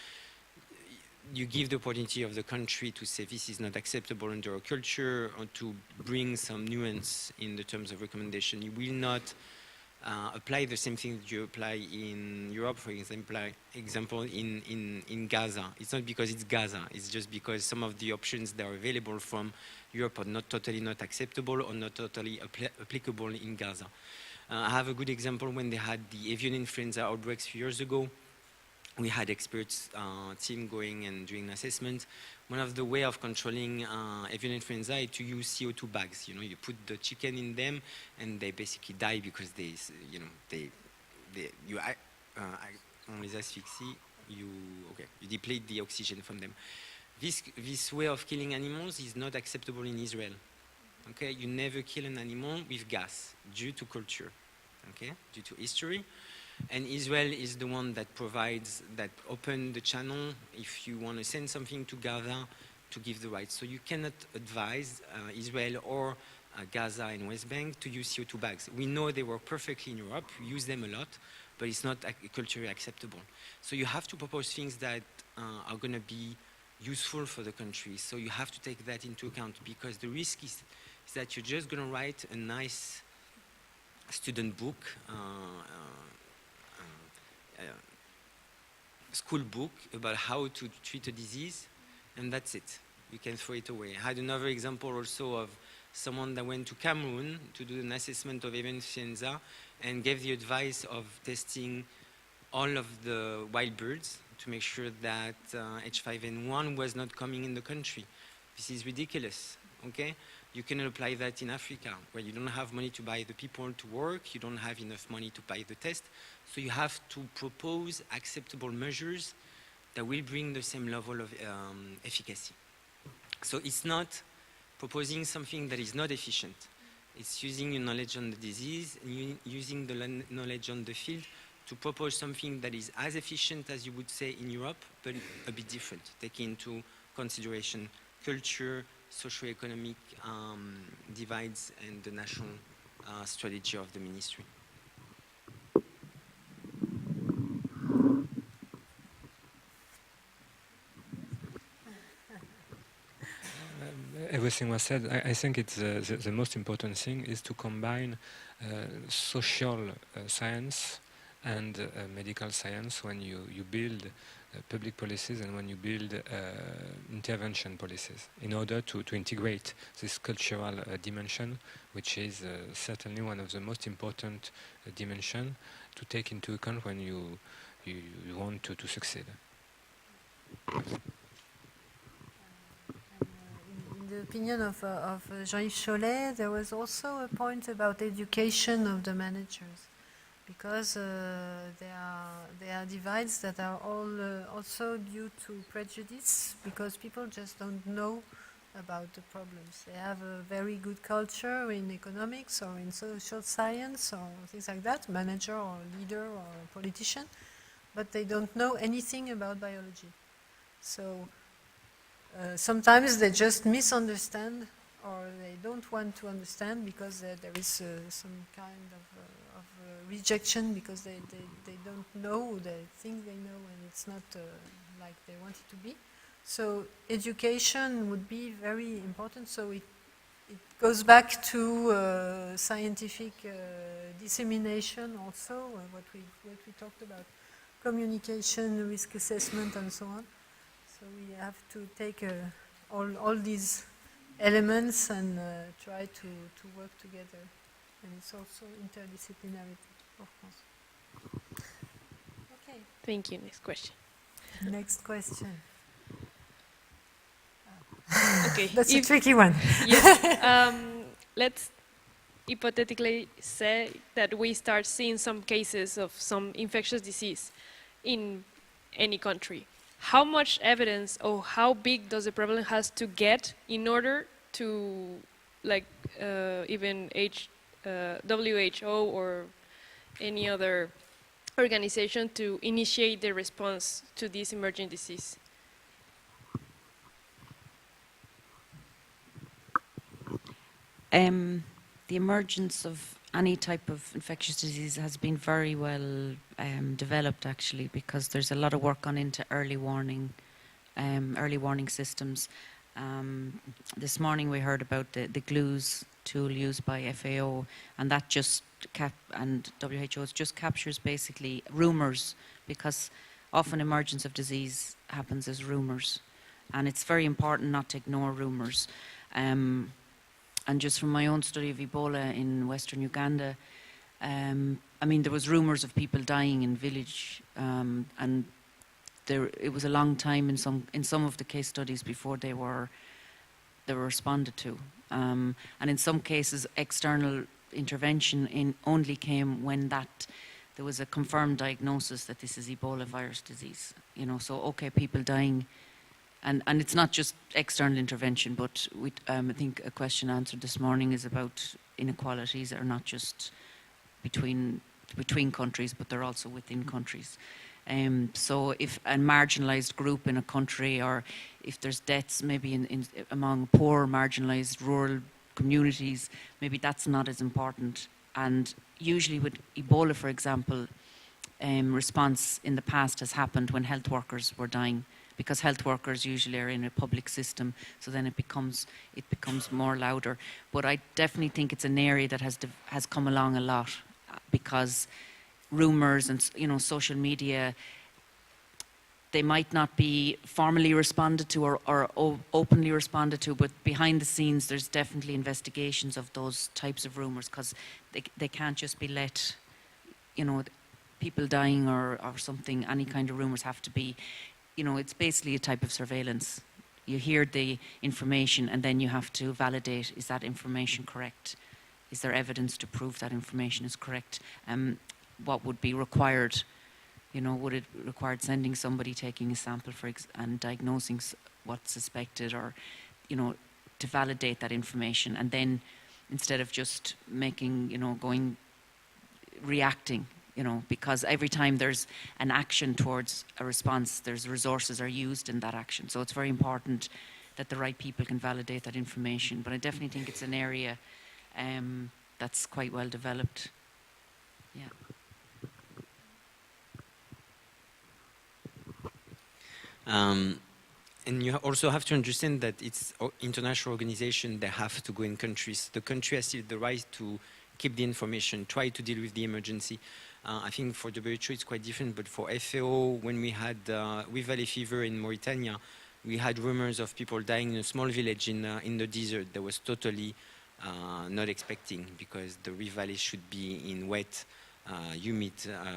you give the opportunity of the country to say this is not acceptable under our culture, or to bring some nuance in the terms of recommendation. You will not apply the same thing that you apply in Europe, for example, in Gaza. It's not because it's Gaza, it's just because some of the options that are available from Europe are not acceptable or not totally applicable in Gaza. I have a good example when they had the avian influenza outbreaks a few years ago. We had experts team going and doing assessment. One of the way of controlling avian influenza is to use CO2 bags. You put the chicken in them, and they basically die because on les asphyxie, you deplete the oxygen from them. This way of killing animals is not acceptable in Israel. Okay, you never kill an animal with gas due to culture. Okay, due to history. And Israel is the one that opened the channel if you want to send something to Gaza to give the rights. So you cannot advise Israel or Gaza and West Bank to use CO2 bags. We know they work perfectly in Europe, we use them a lot, but it's not culturally acceptable. So you have to propose things that are going to be useful for the country. So you have to take that into account, because the risk is that you're just going to write a nice student book, school book about how to treat a disease, and that's it. You can throw it away. I had another example also of someone that went to Cameroon to do an assessment of avian influenza and gave the advice of testing all of the wild birds to make sure that H5N1 was not coming in the country. This is ridiculous, okay? You cannot apply that in Africa, where you don't have money to buy the people to work, you don't have enough money to buy the test, so you have to propose acceptable measures that will bring the same level of efficacy. So it's not proposing something that is not efficient. It's using your knowledge on the disease and using the knowledge on the field to propose something that is as efficient as you would say in Europe, but a bit different, taking into consideration culture, socioeconomic divides and the national strategy of the ministry. Everything was said. I think it's the most important thing is to combine social science and medical science when you build public policies and when you build intervention policies in order to integrate this cultural dimension, which is certainly one of the most important dimension to take into account when you want to succeed. In the opinion of Jean-Yves Chollet, there was also a point about education of the managers, because there are divides that are all also due to prejudice, because people just don't know about the problems. They have a very good culture in economics or in social science or things like that, manager or leader or politician, but they don't know anything about biology. So sometimes they just misunderstand, or they don't want to understand because there is some kind of rejection, because they don't know, they think they know, and it's not like they want it to be. So education would be very important. So it goes back to scientific dissemination also, what we talked about, communication, risk assessment, and so on. So we have to take all these elements and try to work together. And it's also interdisciplinarity, of course. Okay. Thank you. Next question. Next question. Okay. That's a tricky one. Yes. Let's hypothetically say that we start seeing some cases of some infectious disease in any country. How much evidence or how big does the problem has to get in order to, like, even WHO or any other organization to initiate the response to this emerging disease? The emergence of any type of infectious disease has been very well developed, actually, because there's a lot of work gone into early warning systems. This morning we heard about the GLUES tool used by FAO, and that just and WHO just captures basically rumours, because often emergence of disease happens as rumours, and it's very important not to ignore rumours. And just from my own study of Ebola in Western Uganda, I mean, there was rumours of people dying in village, and it was a long time in some of the case studies before they were responded to. And in some cases, external intervention only came when there was a confirmed diagnosis that this is Ebola virus disease. You know, so okay, people dying. And it's not just external intervention, but I think a question answered this morning is about inequalities that are not just between countries, but they're also within countries. So if a marginalised group in a country, or if there's deaths maybe among poor, marginalised rural communities, maybe that's not as important. And usually with Ebola, for example, response in the past has happened when health workers were dying, because health workers usually are in a public system, so then it becomes more louder. But I definitely think it's an area that has come along a lot, because rumours and social media, they might not be formally responded to or openly responded to, but behind the scenes there's definitely investigations of those types of rumours, because they can't just be let, people dying or something, any kind of rumours have to be, it's basically a type of surveillance. You hear the information and then you have to validate, is that information correct? Is there evidence to prove that information is correct? What would be required? Would it require sending somebody, taking a sample and diagnosing what's suspected, or, to validate that information? And then instead of just making, reacting, because every time there's an action towards a response, there's resources are used in that action. So it's very important that the right people can validate that information. But I definitely think it's an area that's quite well developed. Yeah. And you also have to understand that it's international organizations that have to go in countries. The country has still the right to keep the information, try to deal with the emergency. I think for WHO it's quite different, but for FAO, when we had Rift Valley fever in Mauritania, we had rumors of people dying in a small village in the desert that was totally not expecting, because the Rift Valley should be in wet, humid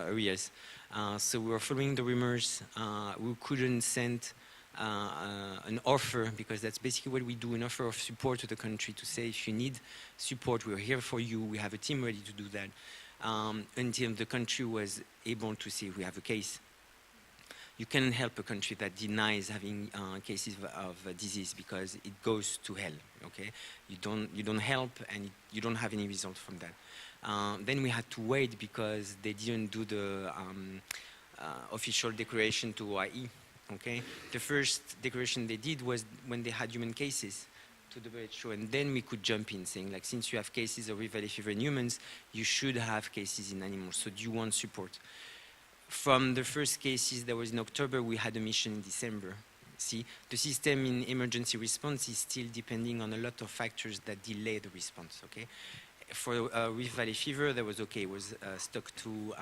areas. So we were following the rumors. We couldn't send an offer, because that's basically what we do, an offer of support to the country, to say, if you need support, we're here for you, we have a team ready to do that, until the country was able to say, we have a case. You can help a country that denies having cases of disease, because it goes to hell, okay? You don't help, and you don't have any result from that. Then we had to wait, because they didn't do the official declaration to OIE. Okay, the first declaration they did was when they had human cases to the WHO, and then we could jump in saying, like, since you have cases of Rift Valley fever in humans, you should have cases in animals, so do you want support? From the first cases that was in October, we had a mission in December. See, the system in emergency response is still depending on a lot of factors that delay the response, okay? For Rift Valley fever, that was okay, it was stuck to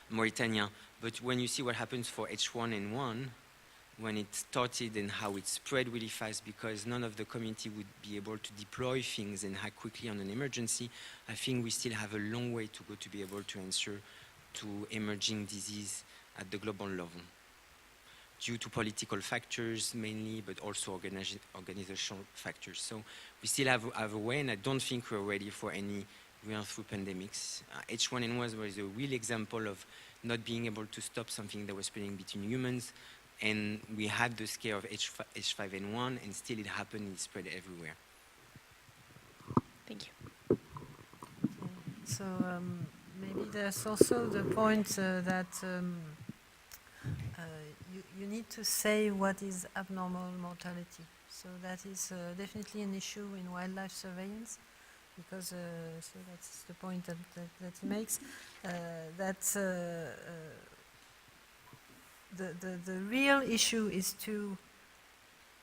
Mauritania. But when you see what happens for H1N1, when it started and how it spread really fast, because none of the community would be able to deploy things and act quickly on an emergency, I think we still have a long way to go to be able to answer to emerging disease at the global level, due to political factors mainly, but also organizational factors. So we still have a way, and I don't think we're ready for any real through pandemics. H1N1 was a real example of not being able to stop something that was spreading between humans, and we had the scare of H5N1, and still it happened, it spread everywhere. Thank you. So maybe there's also the point that you need to say what is abnormal mortality. So that is definitely an issue in wildlife surveillance, because so that's the point that he makes, that the real issue is to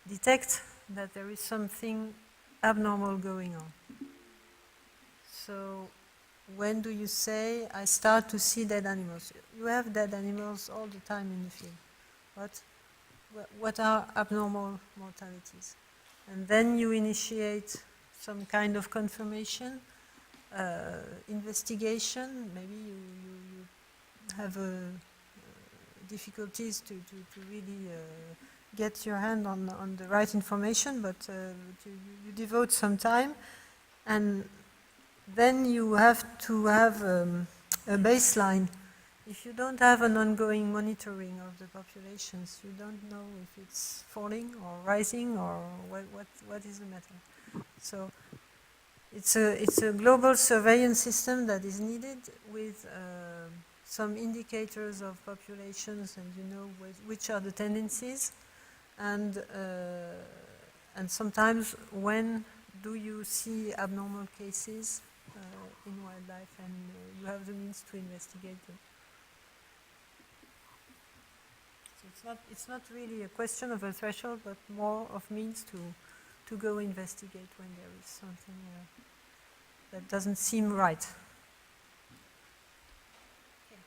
detect that there is something abnormal going on. So when do you say, I start to see dead animals? You have dead animals all the time in the field. What are abnormal mortalities? And then you initiate some kind of confirmation, investigation. Maybe you have difficulties to really get your hand on the right information, but you devote some time, and then you have to have a baseline. If you don't have an ongoing monitoring of the populations, you don't know if it's falling or rising or what is the matter. So it's a global surveillance system that is needed, with some indicators of populations, and you know which are the tendencies, and sometimes when do you see abnormal cases in wildlife, and you have the means to investigate them. So it's not really a question of a threshold, but more of means to go investigate when there is something that doesn't seem right. Okay.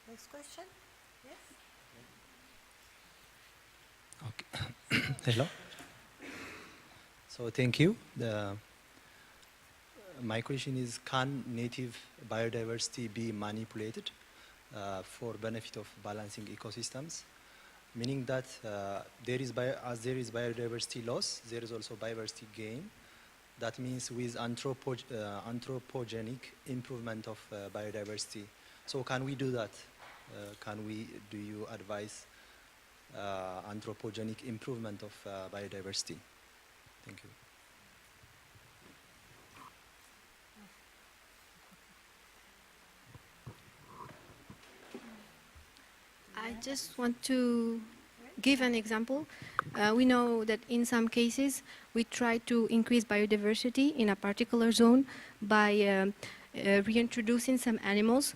Next question? Yes? Okay. Hello. So thank you. My question is, can native biodiversity be manipulated for benefit of balancing ecosystems? Meaning that as there is biodiversity loss, there is also biodiversity gain. That means with anthropogenic improvement of biodiversity. So can we do that? Do you advise anthropogenic improvement of biodiversity? Thank you. just want to give an example. We know that in some cases we try to increase biodiversity in a particular zone by reintroducing some animals.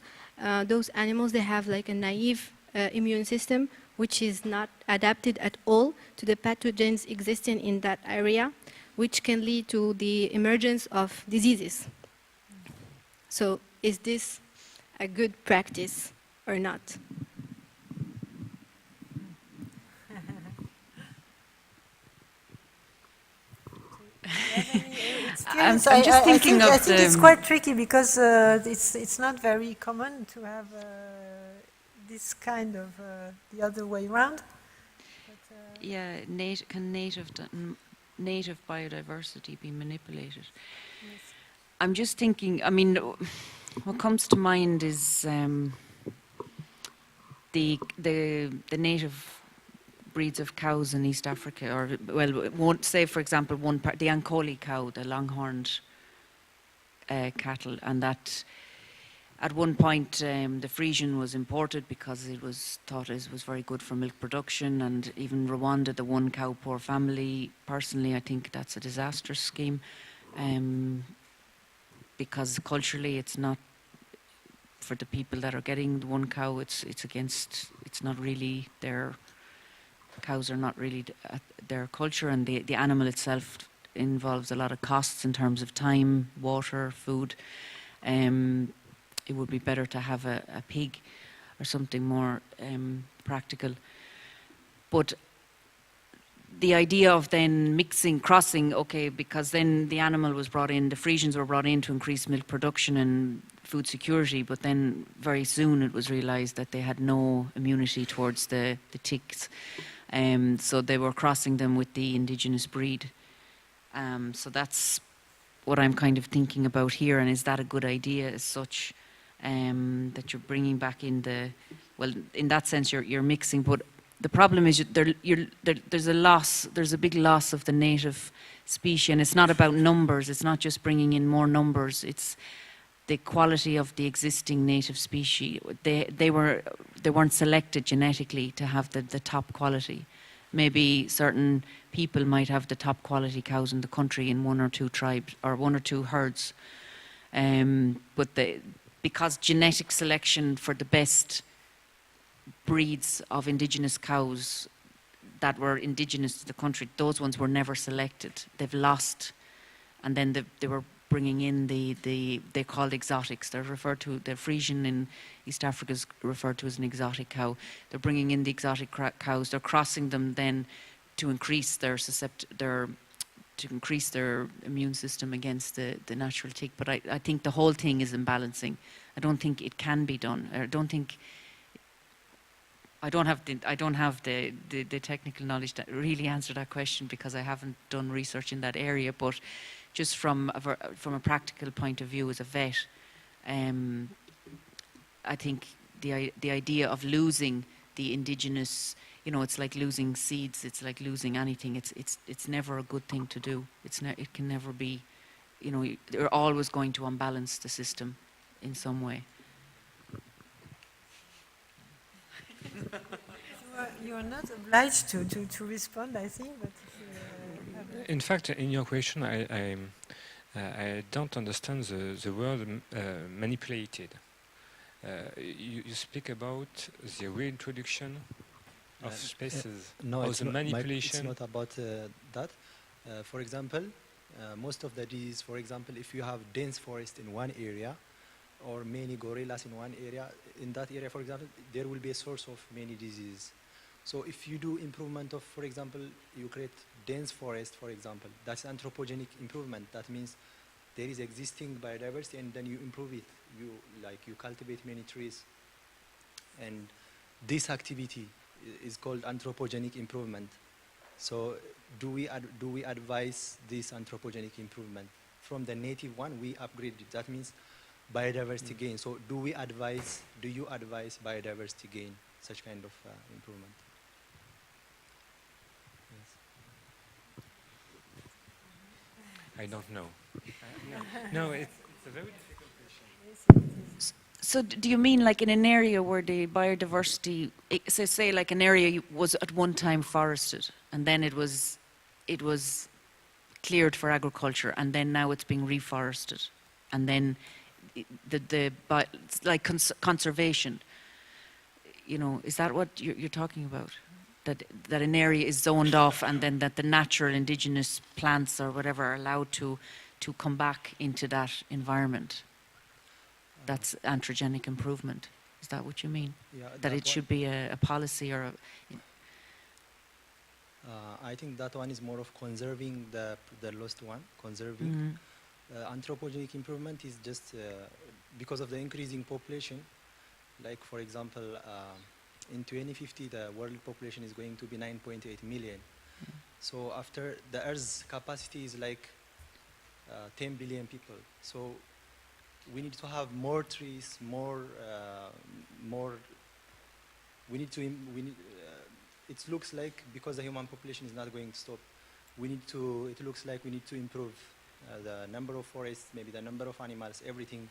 Those animals, they have like a naive immune system which is not adapted at all to the pathogens existing in that area, which can lead to the emergence of diseases. So is this a good practice or not? I'm just thinking I of think it's quite tricky because it's not very common to have this kind of the other way around. But, yeah, can native biodiversity be manipulated? yes. I'm just thinking, I mean, what comes to mind is the native breeds of cows in East Africa, or, well, won't say, for example, the Ankoli cow, the longhorned cattle, and that at one point the Frisian was imported because it was thought it was very good for milk production, and even Rwanda, the one cow poor family, personally I think that's a disastrous scheme, because culturally it's not for the people that are getting the one cow, it's not really their cows are not really their culture, and the animal itself involves a lot of costs in terms of time, water, food. It would be better to have a pig or something more practical. But the idea of then crossing, okay, because then the animal was brought in, the Frisians were brought in to increase milk production and food security, but then very soon it was realised that they had no immunity towards the ticks. So they were crossing them with the indigenous breed. So that's what I'm kind of thinking about here, and is that a good idea as such, that you're bringing back in well, in that sense you're mixing, but the problem is there's a big loss of the native species, and it's not about numbers, it's not just bringing in more numbers, it's the quality of the existing native species. They weren't selected genetically to have the top quality. Maybe certain people might have the top quality cows in the country in one or two tribes or one or two herds, but because genetic selection for the best breeds of indigenous cows that were indigenous to the country, those ones were never selected. They've lost, and then they were bringing in they're called exotics. They're referred to, the Frisian in East Africa is referred to as an exotic cow. They're bringing in the exotic cows. They're crossing them then to increase their immune system against the natural tick. But I think the whole thing is imbalancing. I don't think it can be done. I don't have the technical knowledge that really answer that question, because I haven't done research in that area. But just from a practical point of view as a vet, I think the idea of losing the indigenous, it's like losing seeds, it's like losing anything. It's never a good thing to do. It can never be, they're always going to unbalance the system in some way. You are not obliged to respond, I think. But in fact, in your question, I don't understand the word manipulated. You speak about the reintroduction of species. No, or it's the not, manipulation. it's not about that. For example, most of the disease, for example, if you have dense forest in one area, or many gorillas in one area, in that area, for example, there will be a source of many diseases. So if you do improvement of, for example, you create dense forest, for example, that's anthropogenic improvement. That means there is existing biodiversity and then you improve it. You cultivate many trees. And this activity is called anthropogenic improvement. So do we advise this anthropogenic improvement? From the native one, we upgrade it. That means biodiversity gain. So do you advise biodiversity gain, such kind of improvement? I don't know. No, it's a very difficult question. So do you mean like in an area where the biodiversity, say like an area was at one time forested and then it was cleared for agriculture and then now it's being reforested and then it's like conservation, you know, is that what you're talking about? That an area is zoned off and then that the natural indigenous plants or whatever are allowed to come back into that environment? That's androgenic improvement. Is that what you mean? Yeah, that it should be a policy or I think that one is more of conserving the lost one, conserving. Anthropogenic improvement is just because of the increasing population. Like for example, in 2050 the world population is going to be 9.8 million. So after the Earth's capacity is like 10 billion people. So we need to have more trees, more. It looks like because the human population is not going to stop, it looks like we need to improve the number of forests, maybe the number of animals, everything.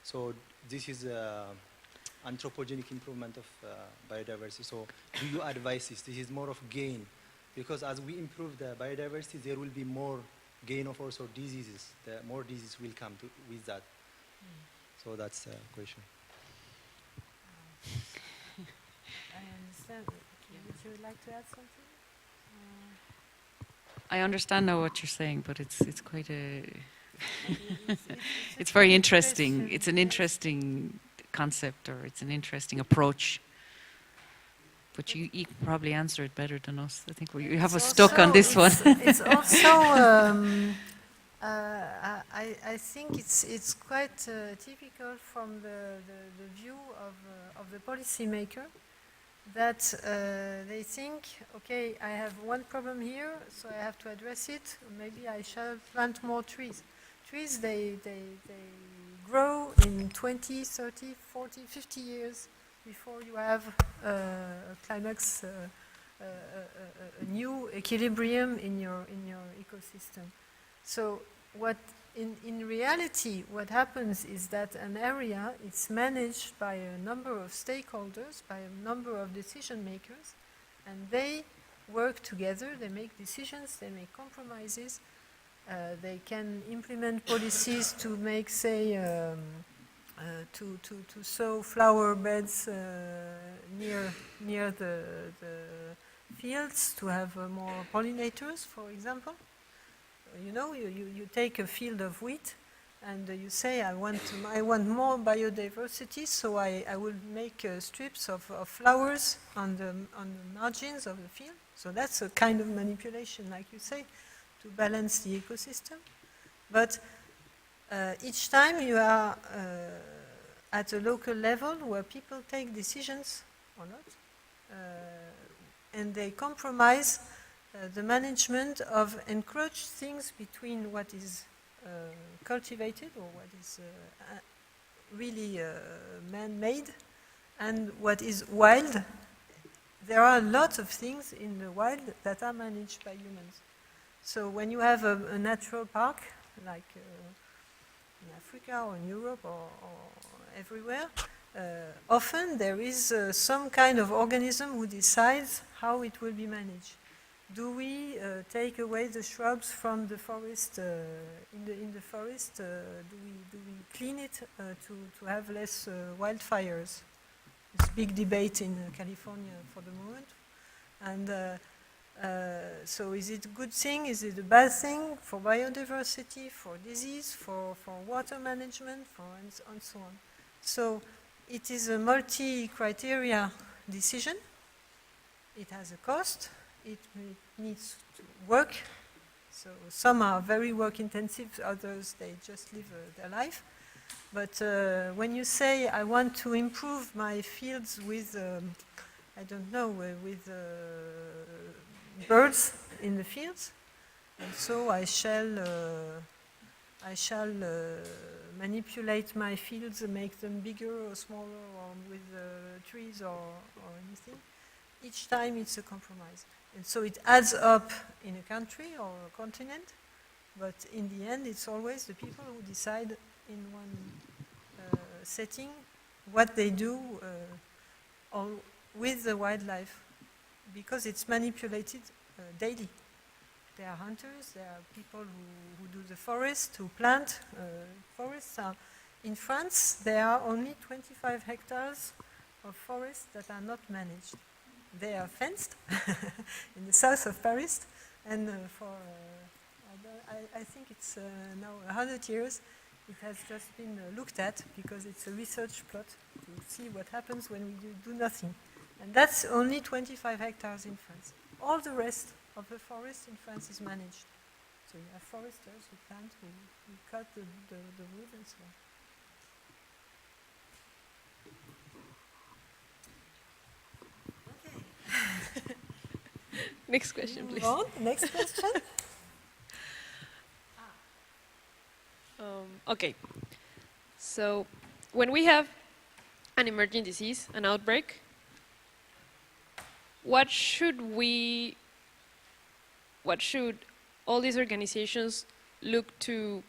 So this is anthropogenic improvement of biodiversity. So do you advise this? This is more of gain, because as we improve the biodiversity, there will be more gain of also diseases. More diseases will come with that. So that's the question. I understand. Would you like to add something? I understand now what you're saying, but it's quite a it's very interesting. It's an interesting concept, or it's an interesting approach. But you can probably answer it better than us. I think we have us stuck on this one. It's also I think it's quite typical from the view of the policymaker, that they think, okay, I have one problem here, so I have to address it. Maybe I shall plant more trees. Trees, they grow in 20, 30, 40, 50 years before you have a climax, a new equilibrium in your ecosystem. So what in reality, what happens is that an area is managed by a number of stakeholders, by a number of decision makers, and they work together, they make decisions, they make compromises, they can implement policies to make, say, to sow flower beds near the fields to have more pollinators, for example. You know, you take a field of wheat and you say, I want more biodiversity, so I will make strips of flowers on the margins of the field. So that's a kind of manipulation, like you say, to balance the ecosystem. But each time you are at a local level where people take decisions or not, and they compromise the management of encroached things between what is cultivated or what is really man-made and what is wild. There are lots of things in the wild that are managed by humans. So when you have a natural park, like in Africa or in Europe or everywhere, often there is some kind of organism who decides how it will be managed. Do we take away the shrubs from the forest? In the forest, do we clean it to have less wildfires? It's a big debate in California for the moment. And so is it a good thing? Is it a bad thing for biodiversity, for disease, for water management, and so on? So it is a multi-criteria decision. It has a cost. It needs to work. So some are very work intensive, others they just live their life. But when you say I want to improve my fields with, I don't know, with birds in the fields, and so I shall manipulate my fields and make them bigger or smaller, or with trees or anything. Each time it's a compromise. And so it adds up in a country or a continent, but in the end it's always the people who decide in one setting what they do with the wildlife, because it's manipulated daily. There are hunters, there are people who do the forest, who plant forests. In France, there are only 25 hectares of forests that are not managed. They are fenced in the south of Paris, and I think it's now 100 years, it has just been looked at because it's a research plot to see what happens when we do nothing. And that's only 25 hectares in France. All the rest of the forest in France is managed. So you have foresters who plant, who cut the wood and so on. Next question, please. Next question. Okay. So, when we have an emerging disease, an outbreak, what should all these organizations look to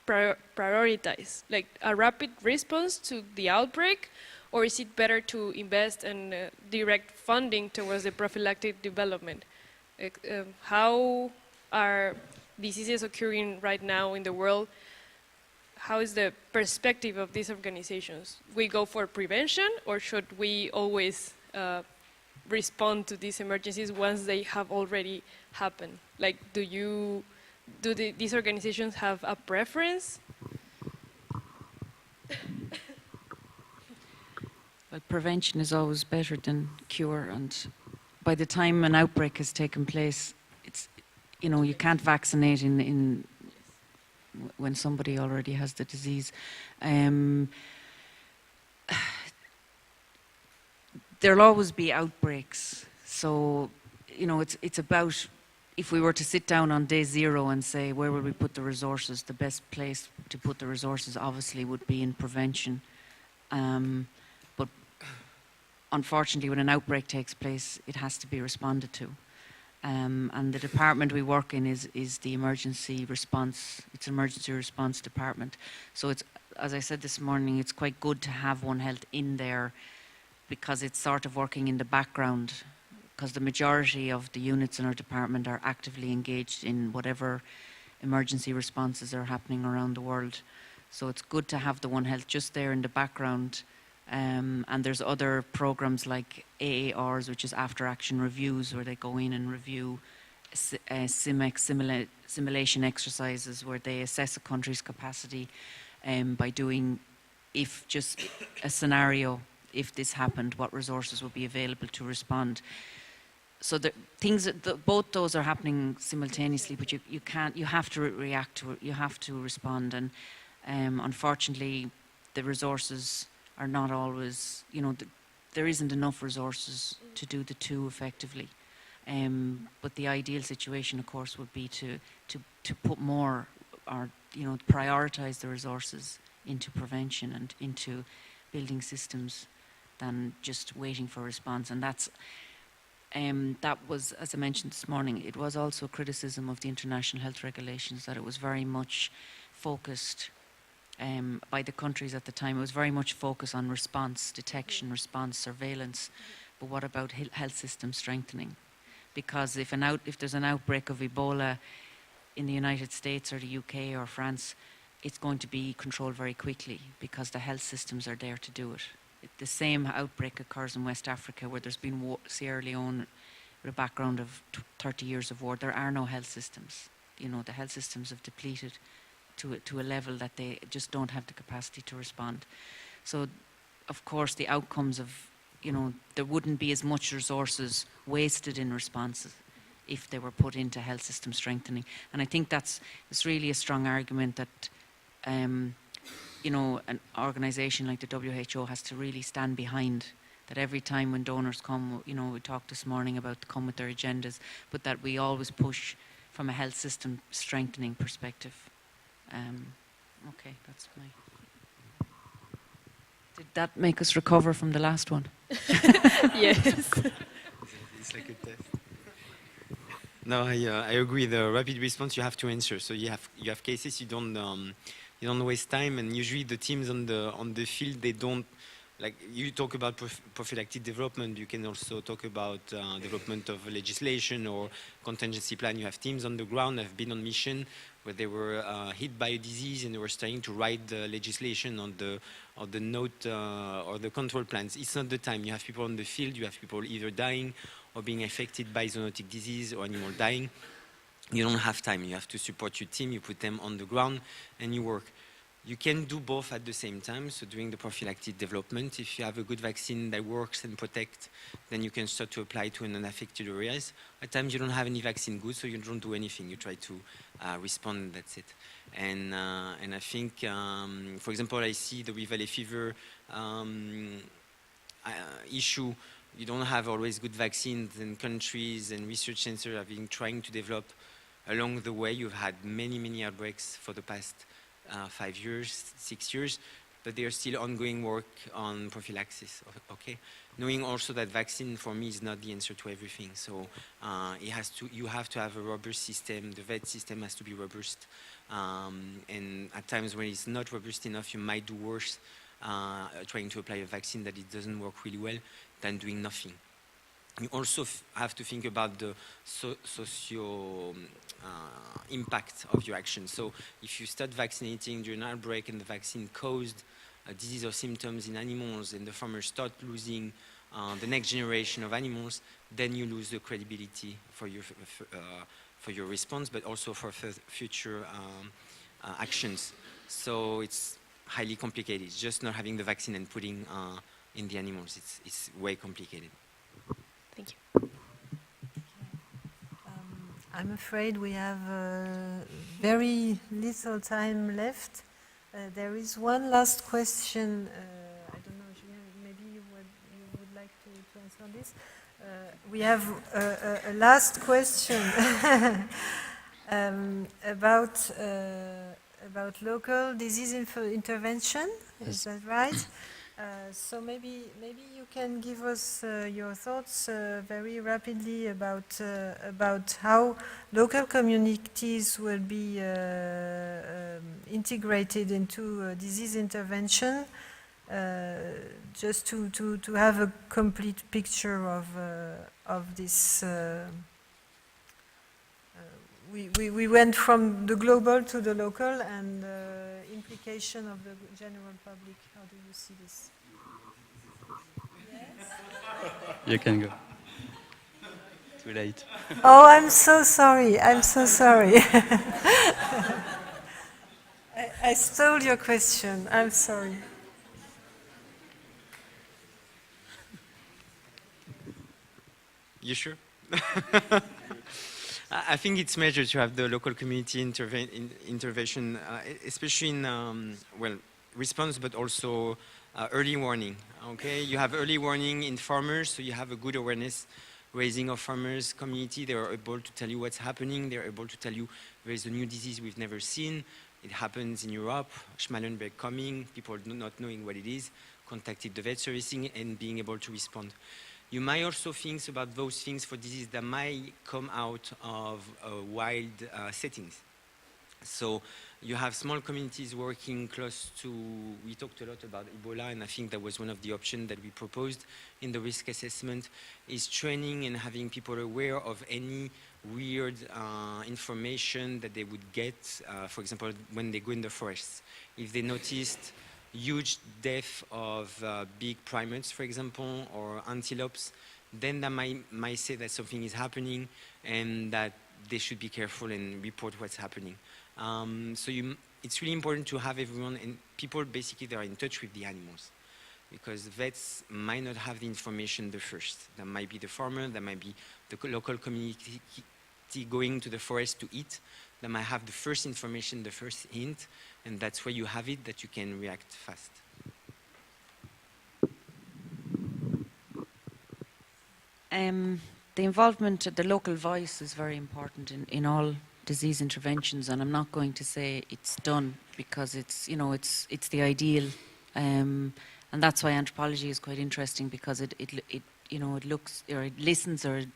prioritize? Like a rapid response to the outbreak, or is it better to invest in direct funding towards the prophylactic development? How are diseases occurring right now in the world? How is the perspective of these organizations? We go for prevention, or should we always respond to these emergencies once they have already happened? Like, do these organizations have a preference? Well, prevention is always better than cure, and by the time an outbreak has taken place, it's, you know, you can't vaccinate when somebody already has the disease. There'll always be outbreaks, so you know it's about, if we were to sit down on day zero and say where will we put the resources, the best place to put the resources obviously would be in prevention. But unfortunately, when an outbreak takes place, it has to be responded to. And the department we work in is the emergency response. It's an emergency response department. So it's, as I said this morning, it's quite good to have One Health in there, because it's sort of working in the background, because the majority of the units in our department are actively engaged in whatever emergency responses are happening around the world. So it's good to have the One Health just there in the background. And there's other programs like AARs, which is after action reviews, where they go in and review simulation exercises where they assess a country's capacity by doing, if just a scenario, if this happened, what resources would be available to respond. So the things, both those are happening simultaneously, but you can't, you have to react to it, you have to respond. And unfortunately, the resources are not always, you know, there isn't enough resources to do the two effectively. But the ideal situation, of course, would be to put more, or, you know, prioritize the resources into prevention and into building systems than just waiting for a response. And that's, that was, as I mentioned this morning, it was also a criticism of the international health regulations, that it was very much focused by the countries at the time. It was very much focused on response, detection, response, surveillance. But what about health system strengthening? Because if there's an outbreak of Ebola in the United States or the UK or France, it's going to be controlled very quickly because the health systems are there to do it. The same outbreak occurs in West Africa, where there's been Sierra Leone with a background of 30 years of war. There are no health systems. You know, the health systems have depleted to a level that they just don't have the capacity to respond. So, of course, the outcomes of, you know, there wouldn't be as much resources wasted in responses if they were put into health system strengthening. And I think it's really a strong argument that, you know, an organisation like the WHO has to really stand behind, that every time when donors come, you know, we talked this morning about come with their agendas, but that we always push from a health system strengthening perspective. Okay, that's my... Did that make us recover from the last one? Yes. It's like a test. No, I agree. The rapid response, you have to answer. So you have cases you don't you don't waste time. And usually the teams on the field, they don't, like you talk about prophylactic development, you can also talk about development of legislation or contingency plan. You have teams on the ground that have been on mission where they were hit by a disease and they were starting to write the legislation on the note or the control plans. It's not the time. You have people on the field, you have people either dying or being affected by zoonotic disease or animal dying. You don't have time. You have to support your team, you put them on the ground and you work. You can do both at the same time, so doing the prophylactic development. If you have a good vaccine that works and protects, then you can start to apply to unaffected areas. At times you don't have any vaccine good, so you don't do anything. You try to respond, that's it. And I think, for example, I see the Rift Valley fever issue. You don't have always good vaccines, and countries and research centers have been trying to develop along the way. You've had many, many outbreaks for the past 5 years, 6 years, but there's still ongoing work on prophylaxis, okay? Knowing also that vaccine for me is not the answer to everything, so you have to have a robust system, the vet system has to be robust, and at times when it's not robust enough, you might do worse trying to apply a vaccine that it doesn't work really well than doing nothing. You also have to think about the socio impact of your action. So if you start vaccinating during an outbreak and the vaccine caused a disease or symptoms in animals and the farmers start losing the next generation of animals, then you lose the credibility for your response, but also for future actions. So it's highly complicated. It's just not having the vaccine and putting in the animals. It's way complicated. Thank you. I'm afraid we have very little time left. There is one last question. I don't know, Julien, maybe you would like to answer this. We have a last question about local disease intervention. Is that right? So maybe you can give us your thoughts very rapidly about how local communities will be integrated into disease intervention, just to have a complete picture of this. We went from the global to the local, and implication of the general public. How do you see this? Yes? You can go. Too late. Oh, I'm so sorry. I'm so sorry. I stole your question. I'm sorry. You sure? I think it's major to have the local community intervention, especially in response, but also early warning. Okay, you have early warning in farmers, so you have a good awareness raising of farmers community. They are able to tell you what's happening. They are able to tell you there is a new disease we've never seen. It happens in Europe. Schmallenberg coming, people not knowing what it is, contacted the vet servicing and being able to respond. You might also think about those things for disease that might come out of wild settings. So you have small communities working close to, we talked a lot about Ebola, and I think that was one of the options that we proposed in the risk assessment, is training and having people aware of any weird information that they would get, for example, when they go in the forests. If they noticed huge death of big primates, for example, or antelopes, then that might say that something is happening and that they should be careful and report what's happening. It's really important to have everyone, and people basically that are in touch with the animals, because vets might not have the information the first. That might be the farmer, that might be the local community going to the forest to eat, that might have the first information, the first hint, and that's where you have it, that you can react fast. The involvement, the local voice is very important in all disease interventions, and I'm not going to say it's done because it's the ideal, and that's why anthropology is quite interesting, because it looks or it listens or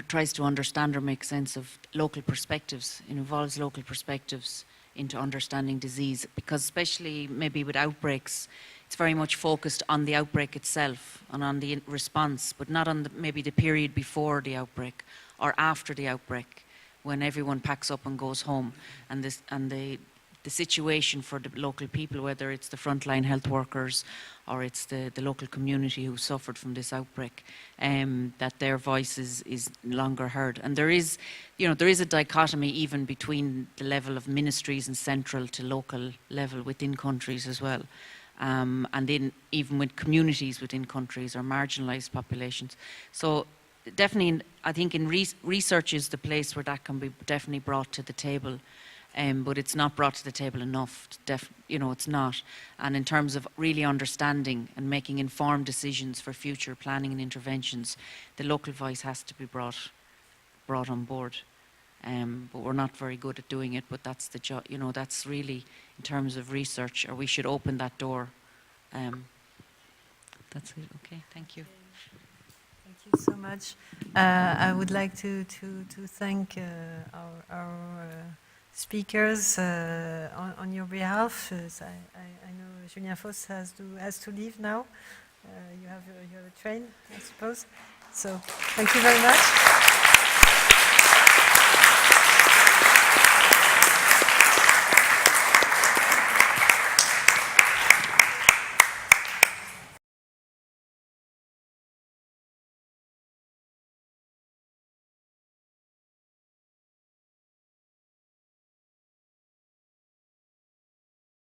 tries to understand or make sense of local perspectives. It involves local perspectives into understanding disease, because especially maybe with outbreaks, it's very much focused on the outbreak itself and on the response, but not on maybe the period before the outbreak or after the outbreak, when everyone packs up and goes home, and the situation for the local people, whether it's the frontline health workers or it's the local community who suffered from this outbreak, that their voice is longer heard. And there is a dichotomy even between the level of ministries and central to local level within countries as well. And then even with communities within countries or marginalised populations. So definitely, I think in research is the place where that can be definitely brought to the table. But it's not brought to the table enough. It's not. And in terms of really understanding and making informed decisions for future planning and interventions, the local voice has to be brought on board. But we're not very good at doing it. But that's the job. That's really in terms of research, or we should open that door. That's it. Okay. Thank you. Thank you so much. I would like to thank our speakers on your behalf. I know Julien Foss has to leave now. You have a train, I suppose. So thank you very much.